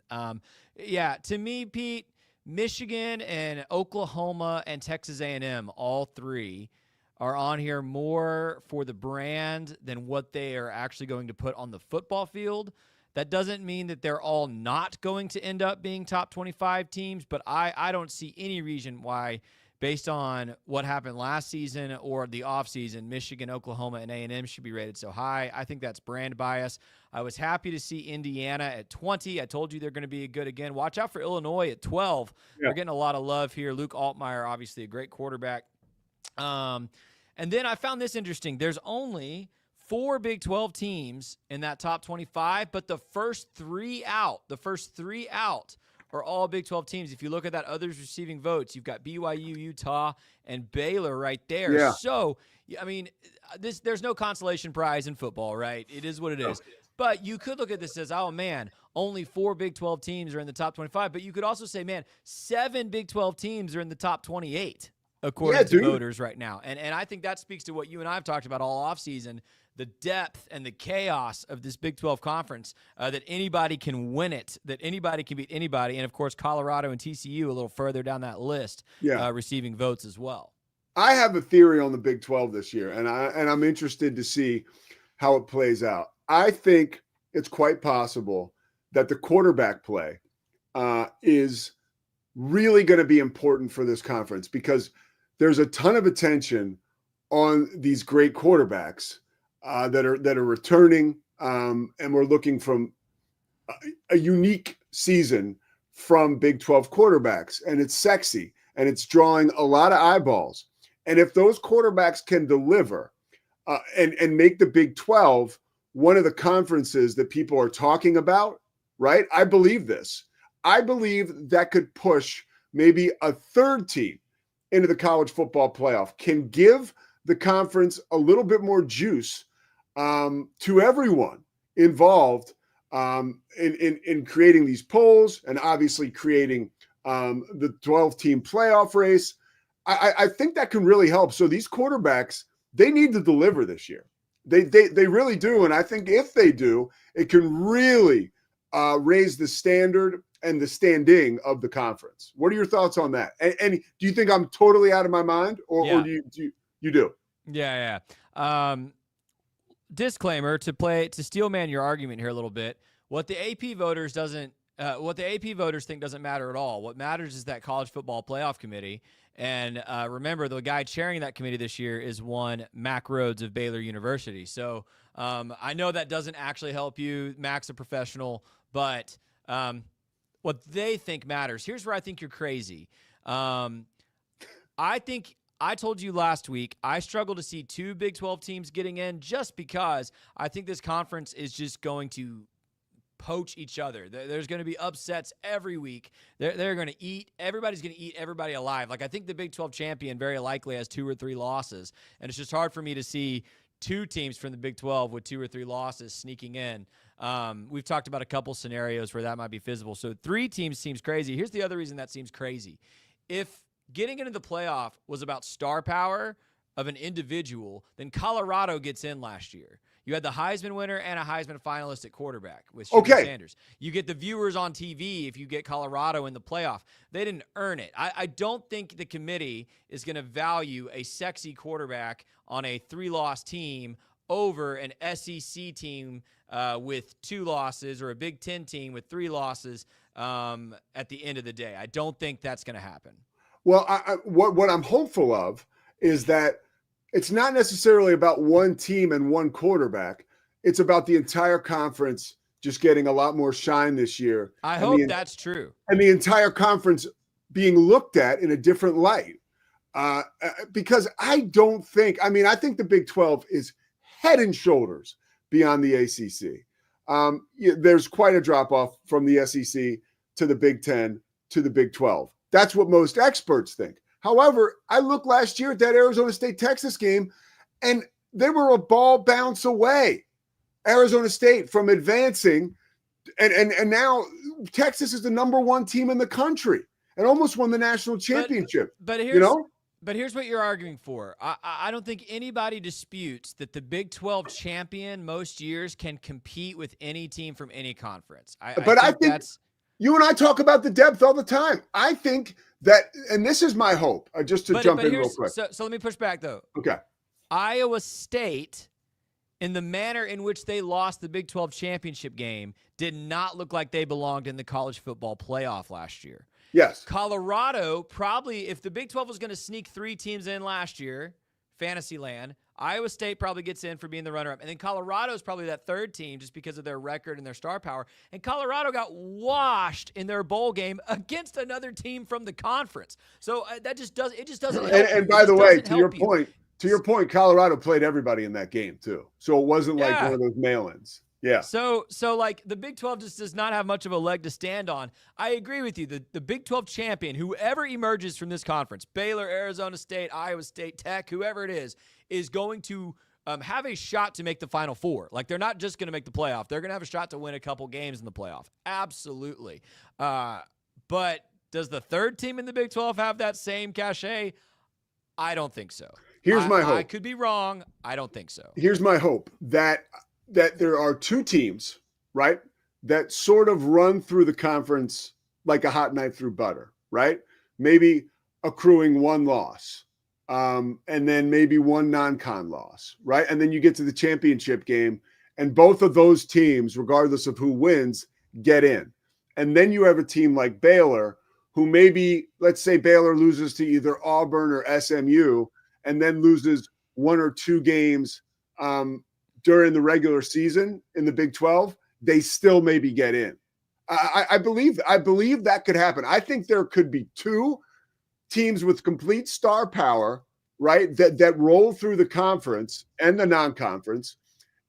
Yeah, to me, Pete, Michigan and Oklahoma and Texas A&M, all 3 are on here more for the brand than what they are actually going to put on the football field. That doesn't mean that they're all not going to end up being top 25 teams, but I don't see any reason why, based on what happened last season or the offseason, Michigan, Oklahoma, and A&M should be rated so high. I think that's brand bias. I was happy to see Indiana at 20. I told you they're going to be good again. Watch out for Illinois at 12. Yeah. They're getting a lot of love here. Luke Altmaier, obviously a great quarterback. And then I found this interesting. There's only 4 Big 12 teams in that top 25, but the first 3 out are all Big 12 teams. If you look at that others receiving votes, you've got BYU, Utah, and Baylor right there. Yeah. So, I mean, there's no consolation prize in football, right? It is what it is. But you could look at this as, oh, man, only 4 Big 12 teams are in the top 25. But you could also say, man, 7 Big 12 teams are in the top 28. according to voters right now. And I think that speaks to what you and I have talked about all offseason, the depth and the chaos of this Big 12 conference, that anybody can win it, that anybody can beat anybody. And, of course, Colorado and TCU a little further down that list receiving votes as well. I have a theory on the Big 12 this year, and I'm interested to see how it plays out. I think it's quite possible that the quarterback play is really going to be important for this conference because there's a ton of attention on these great quarterbacks that are returning, and we're looking from a unique season from Big 12 quarterbacks, and it's sexy and it's drawing a lot of eyeballs. And if those quarterbacks can deliver and make the Big 12 one of the conferences that people are talking about, right? I believe this. I believe that could push maybe a third team into the college football playoff, can give the conference a little bit more juice to everyone involved in creating these polls and obviously creating the 12-team playoff race. I think that can really help. So these quarterbacks, they need to deliver this year. They really do. And I think if they do, it can really raise the standard and the standing of the conference. What are your thoughts on that? And do you think I'm totally out of my mind or do you do? Yeah. Disclaimer to steel man your argument here a little bit. What the AP voters think doesn't matter at all. What matters is that college football playoff committee. And remember, the guy chairing that committee this year is one Mac Rhodes of Baylor University. So I know that doesn't actually help you. Mac's a professional, but what they think matters. Here's where I think you're crazy. I think I told you last week I struggle to see two Big 12 teams getting in just because I think this conference is just going to poach each other. There's going to be upsets every week. They're going to eat. Everybody's going to eat everybody alive. Like I think the Big 12 champion very likely has 2 or 3 losses, and it's just hard for me to see two teams from the Big 12 with 2 or 3 losses sneaking in. We've talked about a couple scenarios where that might be feasible. So 3 teams seems crazy. Here's the other reason that seems crazy. If getting into the playoff was about star power of an individual, then Colorado gets in last year. You had the Heisman winner and a Heisman finalist at quarterback with Shadur Sanders. You get the viewers on TV if you get Colorado in the playoff. They didn't earn it. I don't think the committee is going to value a sexy quarterback on a 3-loss team over an SEC team with 2 losses or a Big Ten team with 3 losses at the end of the day. I don't think that's going to happen. Well, what I'm hopeful of is that it's not necessarily about one team and one quarterback. It's about the entire conference just getting a lot more shine this year. I hope that's true. And the entire conference being looked at in a different light. Because I think the Big 12 is head and shoulders beyond the ACC. There's quite a drop-off from the SEC to the Big 10 to the Big 12. That's what most experts think. However, I looked last year at that Arizona State-Texas game, and they were a ball bounce away, Arizona State, from advancing. And now Texas is the number 1 team in the country and almost won the national championship. But here's what you're arguing for. I don't think anybody disputes that the Big 12 champion most years can compete with any team from any conference. I think you and I talk about the depth all the time. I think that, and this is my hope, just to jump in real quick. So let me push back, though. Okay. Iowa State, in the manner in which they lost the Big 12 championship game, did not look like they belonged in the college football playoff last year. Yes. Colorado, probably, if the Big 12 was going to sneak 3 teams in last year, Fantasyland, Iowa State probably gets in for being the runner-up. And then Colorado's probably that 3rd team just because of their record and their star power. And Colorado got washed in their bowl game against another team from the conference. So that just doesn't help. And by the way, to your point, Colorado played everybody in that game too. So it wasn't like one of those mail-ins. Yeah. So like the Big 12 just does not have much of a leg to stand on. I agree with you. The Big 12 champion, whoever emerges from this conference, Baylor, Arizona State, Iowa State, Tech, whoever it is going to have a shot to make the Final Four. Like they're not just going to make the playoff. They're going to have a shot to win a couple games in the playoff. Absolutely. But does the 3rd team in the Big 12 have that same cachet? I don't think so. Here's my hope. I could be wrong. I don't think so. Here's my hope that there are two teams, right, that sort of run through the conference like a hot knife through butter, right? Maybe accruing one loss, and then maybe one non-con loss, right? And then you get to the championship game, and both of those teams, regardless of who wins, get in. And then you have a team like Baylor, who maybe, let's say Baylor loses to either Auburn or SMU, and then loses one or two games during the regular season in the Big 12, they still maybe get in. I believe that could happen. I think there could be two teams with complete star power, right, that roll through the conference and the non-conference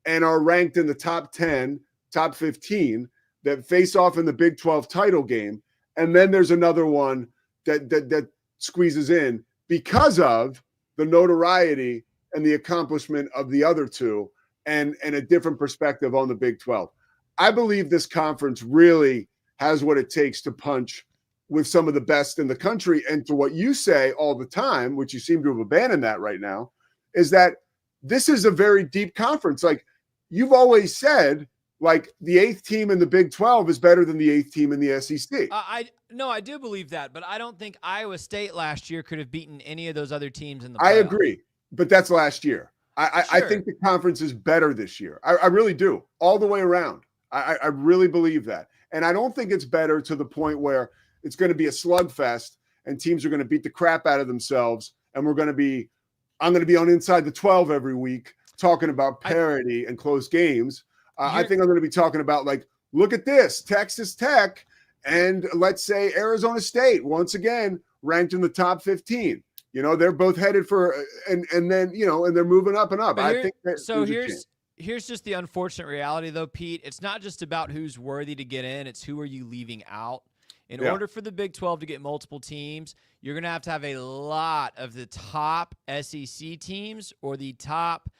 and are ranked in the top 10, top 15 that face off in the Big 12 title game. And then there's another one that squeezes in because of the notoriety and the accomplishment of the other two and a different perspective on the Big 12. I believe this conference really has what it takes to punch with some of the best in the country. And to what you say all the time, which you seem to have abandoned that right now, is that this is a very deep conference. Like you've always said, like the 8th team in the Big 12 is better than the 8th team in the SEC. I do believe that, but I don't think Iowa State last year could have beaten any of those other teams in the playoff. I agree, but that's last year. I think the conference is better this year. I really do, all the way around. I really believe that. And I don't think it's better to the point where it's going to be a slugfest and teams are going to beat the crap out of themselves. And I'm going to be on Inside the 12 every week talking about parity and close games. I think I'm going to be talking about, like, look at this, Texas Tech and let's say Arizona State, once again, ranked in the top 15. You know, they're both headed for, and then, you know, and they're moving up and up. I think that here's just the unfortunate reality, though, Pete. It's not just about who's worthy to get in. It's who are you leaving out. In order for the Big 12 to get multiple teams, you're going to have a lot of the top SEC teams or the top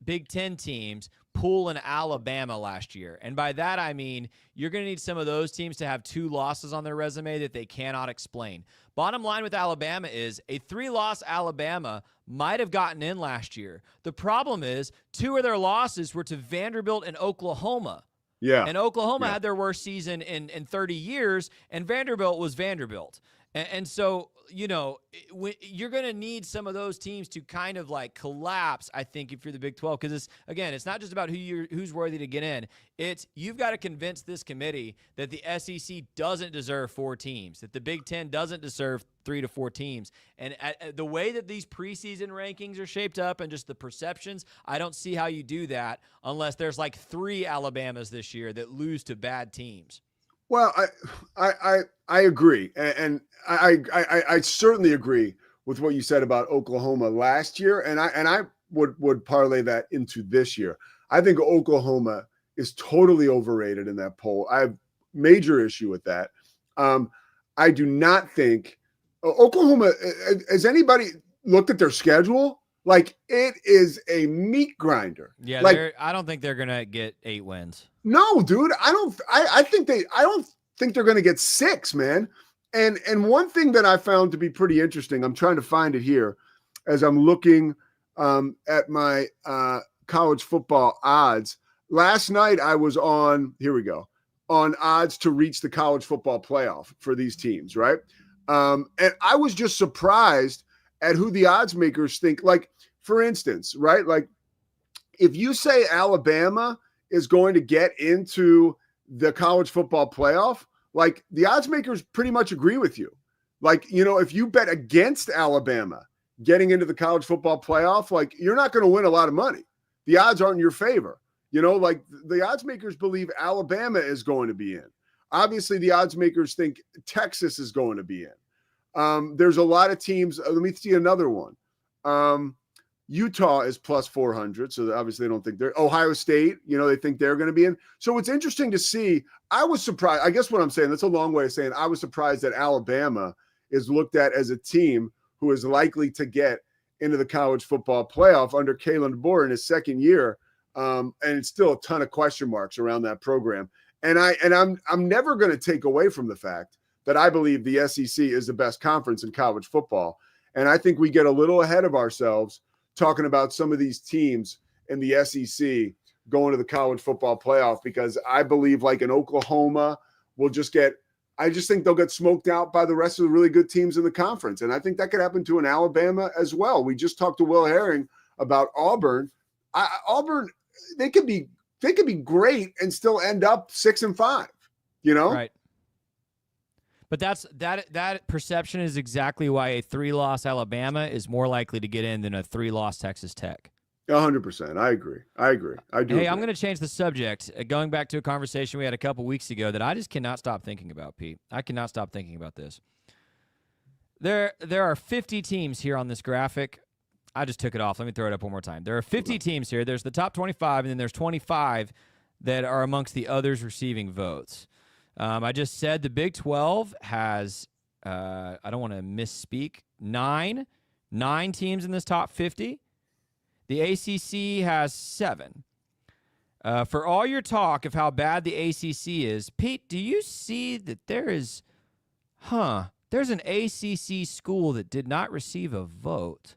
Big 10 teams pull in Alabama last year. And by that, I mean you're going to need some of those teams to have 2 losses on their resume that they cannot explain. Bottom line with Alabama is a 3-loss Alabama might have gotten in last year. The problem is 2 of their losses were to Vanderbilt and Oklahoma. Yeah. And Oklahoma had their worst season in 30 years, and Vanderbilt was Vanderbilt. And so, you know, you're going to need some of those teams to kind of like collapse, I think, if you're the Big 12. Because, it's not just about who's worthy to get in. It's you've got to convince this committee that the SEC doesn't deserve 4 teams, that the Big 10 doesn't deserve 3 to 4 teams. And the way that these preseason rankings are shaped up and just the perceptions, I don't see how you do that unless there's like 3 Alabamas this year that lose to bad teams. Well, I agree, and I certainly agree with what you said about Oklahoma last year, and I would parlay that into this year. I think Oklahoma is totally overrated in that poll. I have major issue with that. I do not think Oklahoma. Has anybody looked at their schedule? Like, it is a meat grinder. Yeah, like, I don't think they're gonna get 8 wins. No, dude. I don't think they're going to get 6, man. And one thing that I found to be pretty interesting, I'm trying to find it here as I'm looking at my college football odds. Last night I was on odds to reach the college football playoff for these teams, right? And I was just surprised at who the odds makers think. Like, for instance, right? Like, if you say Alabama is going to get into the college football playoff, like, the odds makers pretty much agree with you. Like, you know, if you bet against Alabama getting into the college football playoff, like, you're not going to win a lot of money. The odds aren't in your favor. You know, like, the odds makers believe Alabama is going to be in. Obviously, the odds makers think Texas is going to be in. There's a lot of teams. Let me see another one. Utah is plus 400, so obviously they don't think they're. Ohio State, you know, they think they're going to be in. So it's interesting to see. I was surprised. I guess what I'm saying, that's a long way of saying I was surprised that Alabama is looked at as a team who is likely to get into the college football playoff under Kalen DeBoer in his second year. And it's still a ton of question marks around that program. And I'm never going to take away from the fact that I believe the SEC is the best conference in college football. And I think we get a little ahead of ourselves talking about some of these teams in the SEC going to the college football playoff, because I believe like in Oklahoma will just I just think they'll get smoked out by the rest of the really good teams in the conference. And I think that could happen to an Alabama as well. We just talked to Will Herring about Auburn. Auburn, they could be great and still end up 6-5, you know? Right. But that perception is exactly why a 3-loss Alabama is more likely to get in than a 3-loss Texas Tech. 100%. I agree. I do. Hey, agree. I'm going to change the subject. Going back to a conversation we had a couple weeks ago that I just cannot stop thinking about, Pete. I cannot stop thinking about this. There are 50 teams here on this graphic. I just took it off. Let me throw it up one more time. There are 50 teams here. There's the top 25, and then there's 25 that are amongst the others receiving votes. I just said the Big 12 has, I don't want to misspeak, nine teams in this top 50. The ACC has 7. For all your talk of how bad the ACC is, Pete, do you see that there's an ACC school that did not receive a vote,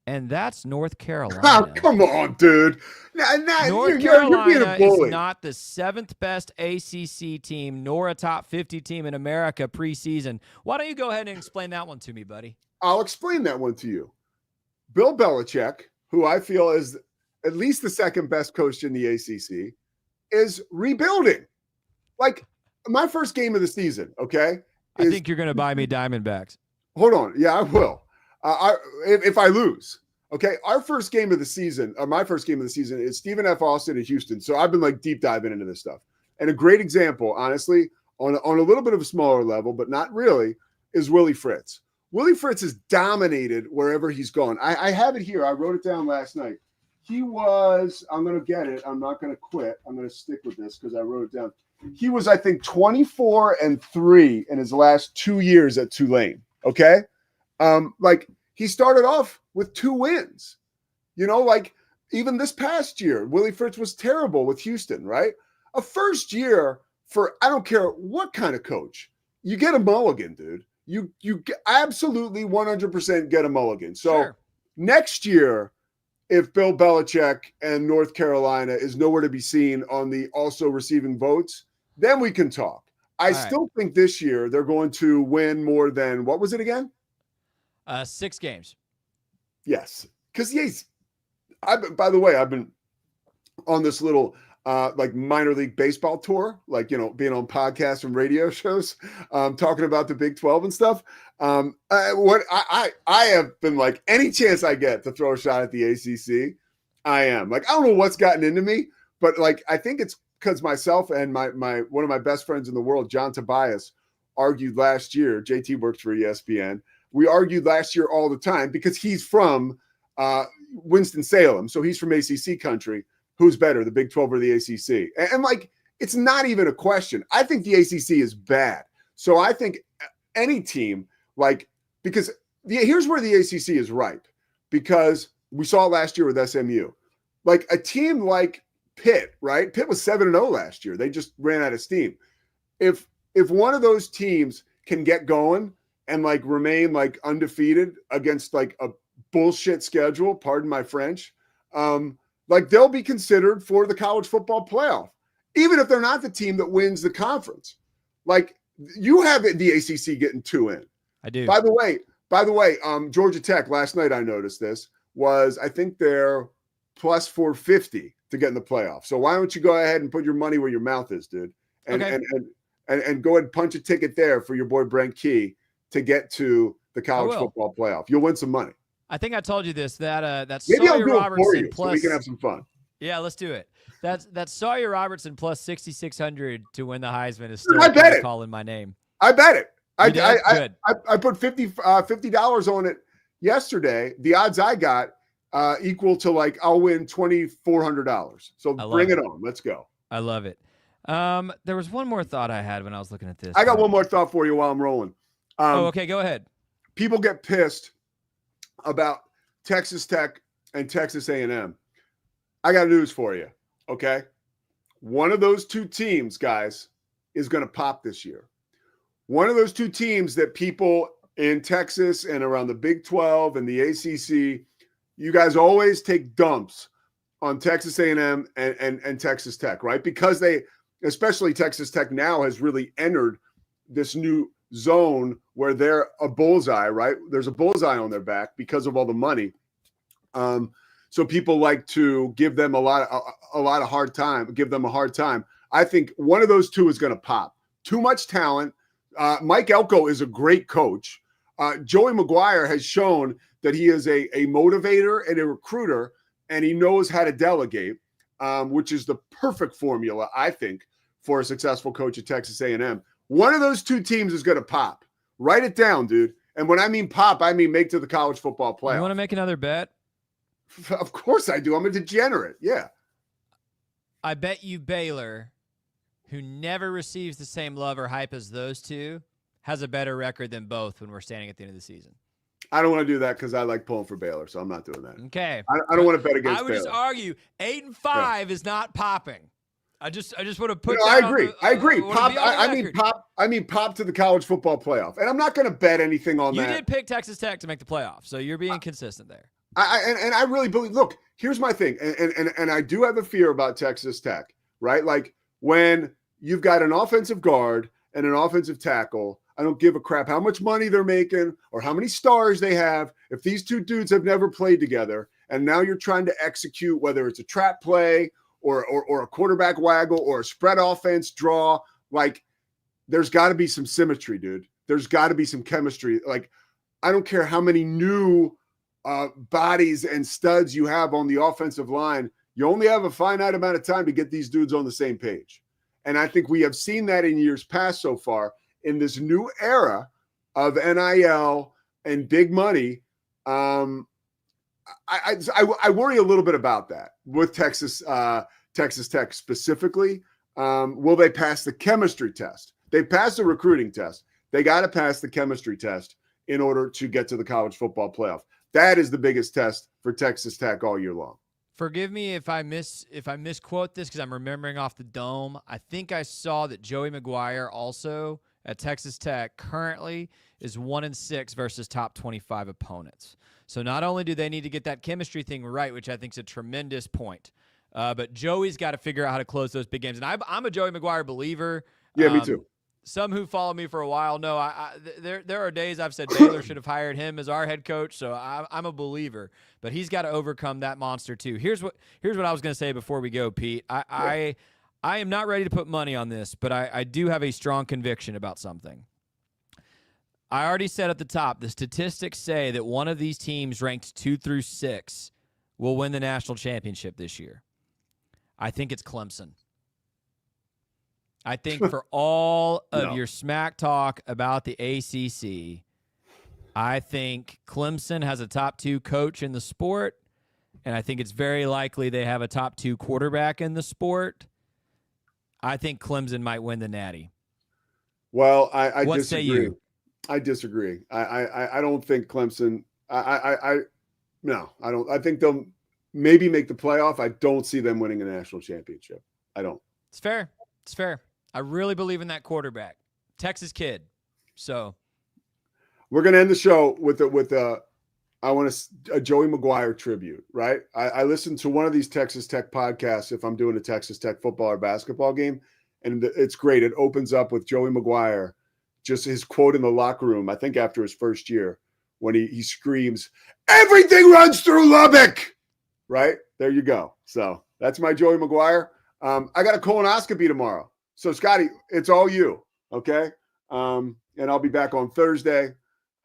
and that's North Carolina. Oh, come on, dude. North Carolina is not the 7th best ACC team, nor a top 50 team in America preseason. Why don't you go ahead and explain that one to me, buddy? I'll explain that one to you. Bill Belichick, who I feel is at least the 2nd best coach in the ACC, is rebuilding. Like, my first game of the season, okay? I think you're going to buy me Diamondbacks. Hold on. Yeah, I will. If I lose. Okay, our first game of the season, my first game of the season is Stephen F. Austin at Houston. So I've been like deep diving into this stuff. And a great example, honestly, on a little bit of a smaller level, but not really, is Willie Fritz. Willie Fritz has dominated wherever he's gone. I have it here. I wrote it down last night. He was, I'm going to get it. I'm not going to quit. I'm going to stick with this because I wrote it down. He was, I think, 24-3 in his last 2 years at Tulane. Okay. Like he started off with 2 wins, you know, like even this past year, Willie Fritz was terrible with Houston, right? A first year for, I don't care what kind of coach, you get a mulligan, dude. You absolutely 100% get a mulligan. So next year, if Bill Belichick and North Carolina is nowhere to be seen on the also receiving votes, then we can talk. I still think this year they're going to win more than, what was it again? 6 games. Yes. Because by the way, I've been on this little like minor league baseball tour, like, you know, being on podcasts and radio shows, talking about the Big 12 and stuff. I have been like, any chance I get to throw a shot at the ACC, I am. Like, I don't know what's gotten into me, but like, I think it's because myself and my one of my best friends in the world, John Tobias, argued last year. JT works for ESPN. We argued last year all the time because he's from Winston-Salem. So he's from ACC country. Who's better, the Big 12 or the ACC? And like, it's not even a question. I think the ACC is bad. So I think any team, like, because here's where the ACC is ripe, because we saw it last year with SMU. Like a team like Pitt, right? Pitt was 7-0 last year. They just ran out of steam. If one of those teams can get going and like remain like undefeated against like a bullshit schedule, pardon my French, like they'll be considered for the college football playoff, even if they're not the team that wins the conference. Like you have the ACC getting 2 in. I do. By the way, Georgia Tech last night, I noticed this was, I think they're plus 450 to get in the playoff. So why don't you go ahead and put your money where your mouth is, dude, and and go ahead and punch a ticket there for your boy Brent Key to get to the college football playoff. You'll win some money. I think I told you this, that Maybe Sawyer I'll do Robertson it for you plus, so we can have some fun. Yeah, let's do it. That Sawyer Robertson plus 6,600 to win the Heisman is still calling my name. I bet it. I put $50 on it yesterday. The odds I got equal to like I'll win $2,400. So bring it on. Let's go. I love it. There was one more thought I had when I was looking at this. I got one more thought for you while I'm rolling. Okay, go ahead. People get pissed about Texas Tech and Texas A&M. I got news for you, okay? One of those 2 teams, guys, is going to pop this year. One of those 2 teams that people in Texas and around the Big 12 and the ACC, you guys always take dumps on Texas A&M and Texas Tech, right? Because they, especially Texas Tech now, has really entered this new zone where they're a bullseye, right? There's a bullseye on their back because of all the money. So people like to give them a lot of hard time, give them a hard time. I think one of those two is going to pop. Too much talent. Mike Elko is a great coach. Joey McGuire has shown that he is a motivator and a recruiter, and he knows how to delegate, which is the perfect formula, I think, for a successful coach at Texas A&M. One of those two teams is going to pop. Write it down, dude. And when I mean pop, I mean make to the college football playoff. You want to make another bet? Of course I do. I'm a degenerate. Yeah. I bet you Baylor, who never receives the same love or hype as those two, has a better record than both when we're standing at the end of the season. I don't want to do that because I like pulling for Baylor, so I'm not doing that. Okay. I don't want to bet against I would Baylor. just argue 8-5 is not popping. I just want to put. I agree. I agree. Pop. I mean pop to the college football playoff, and I'm not going to bet anything on that. You did pick Texas Tech to make the playoff, so you're being consistent there. I really believe. Look, here's my thing, and I do have a fear about Texas Tech, right? Like when you've got an offensive guard and an offensive tackle, I don't give a crap how much money they're making or how many stars they have. If these two dudes have never played together, and now you're trying to execute whether it's a trap play or a quarterback waggle or a spread offense draw, like there's got to be some symmetry, dude. There's got to be some chemistry. Like I don't care how many new bodies and studs you have on the offensive line. You only have a finite amount of time to get these dudes on the same page. And I think we have seen that in years past so far. In this new era of NIL and big money, I worry a little bit about that with Texas Tech specifically. Will they pass the chemistry test? They passed the recruiting test. They got to pass the chemistry test in order to get to the college football playoff. That is the biggest test for Texas Tech all year long. Forgive me if I misquote this because I'm remembering off the dome. I think I saw that Joey McGuire also at Texas Tech currently is 1-6 versus top 25 opponents. So not only do they need to get that chemistry thing right, which I think is a tremendous point, but Joey's got to figure out how to close those big games. And I'm a Joey McGuire believer. Yeah, me too. Some who follow me for a while know there are days I've said Baylor should have hired him as our head coach, so I'm a believer. But he's got to overcome that monster too. Here's what I was going to say before we go, Pete. I am not ready to put money on this, but I do have a strong conviction about something. I already said at the top, the statistics say that one of these teams ranked 2 through 6 will win the national championship this year. I think it's Clemson. I think for all of your smack talk about the ACC, I think Clemson has a top 2 coach in the sport, and I think it's very likely they have a top 2 quarterback in the sport. I think Clemson might win the Natty. Well, I what disagree. Say you? I disagree. I don't think Clemson. No, I don't. I think they'll maybe make the playoff. I don't see them winning a national championship. I don't. It's fair. It's fair. I really believe in that quarterback, Texas kid. So we're gonna end the show with a Joey McGuire tribute. Right? I listened to one of these Texas Tech podcasts if I'm doing a Texas Tech football or basketball game, and it's great. It opens up with Joey McGuire, just his quote in the locker room. I think after his first year, when he screams, "Everything runs through Lubbock." Right there, you go. So that's my Joey McGuire. I got a colonoscopy tomorrow. So, Scotty, it's all you, okay? And I'll be back on Thursday.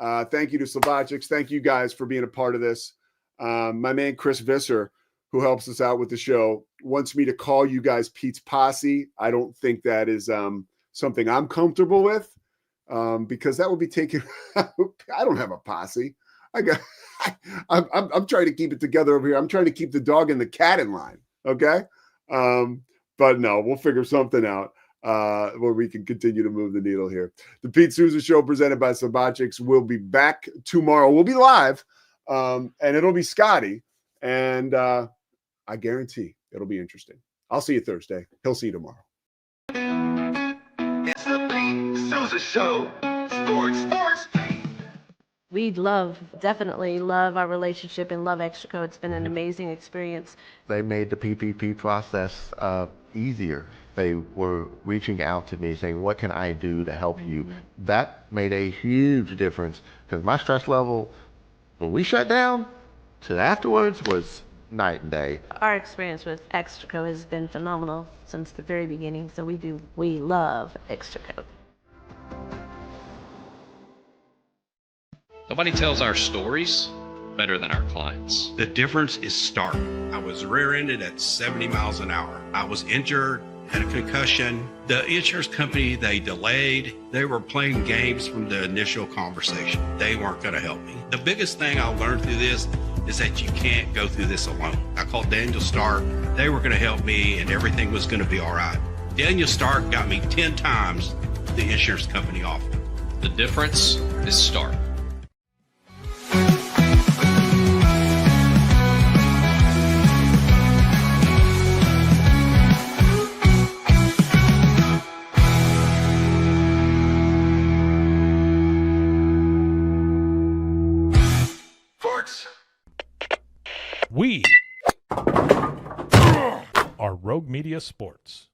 Thank you to Slovacics. Thank you guys for being a part of this. My man, Chris Visser, who helps us out with the show, wants me to call you guys Pete's Posse. I don't think that is something I'm comfortable with because that would be taking – I don't have a posse. I'm trying to keep it together over here. I'm trying to keep the dog and the cat in line, okay? But no, we'll figure something out where we can continue to move the needle here. The Pete Sousa Show presented by Slovacics will be back tomorrow. We'll be live, and it'll be Scotty. And I guarantee it'll be interesting. I'll see you Thursday. He'll see you tomorrow. It's the Pete Sousa Show. Sports. We definitely love our relationship and love Extraco. It's been an amazing experience. They made the PPP process easier. They were reaching out to me saying, what can I do to help you? That made a huge difference because my stress level, when we shut down, to afterwards was night and day. Our experience with Extraco has been phenomenal since the very beginning, so we love Extraco. Nobody tells our stories better than our clients. The difference is stark. I was rear-ended at 70 miles an hour. I was injured, had a concussion. The insurance company, they delayed. They were playing games from the initial conversation. They weren't going to help me. The biggest thing I learned through this is that you can't go through this alone. I called Daniel Stark. They were going to help me and everything was going to be all right. Daniel Stark got me 10 times the insurance company offered. The difference is stark. We are Rogue Media Sports.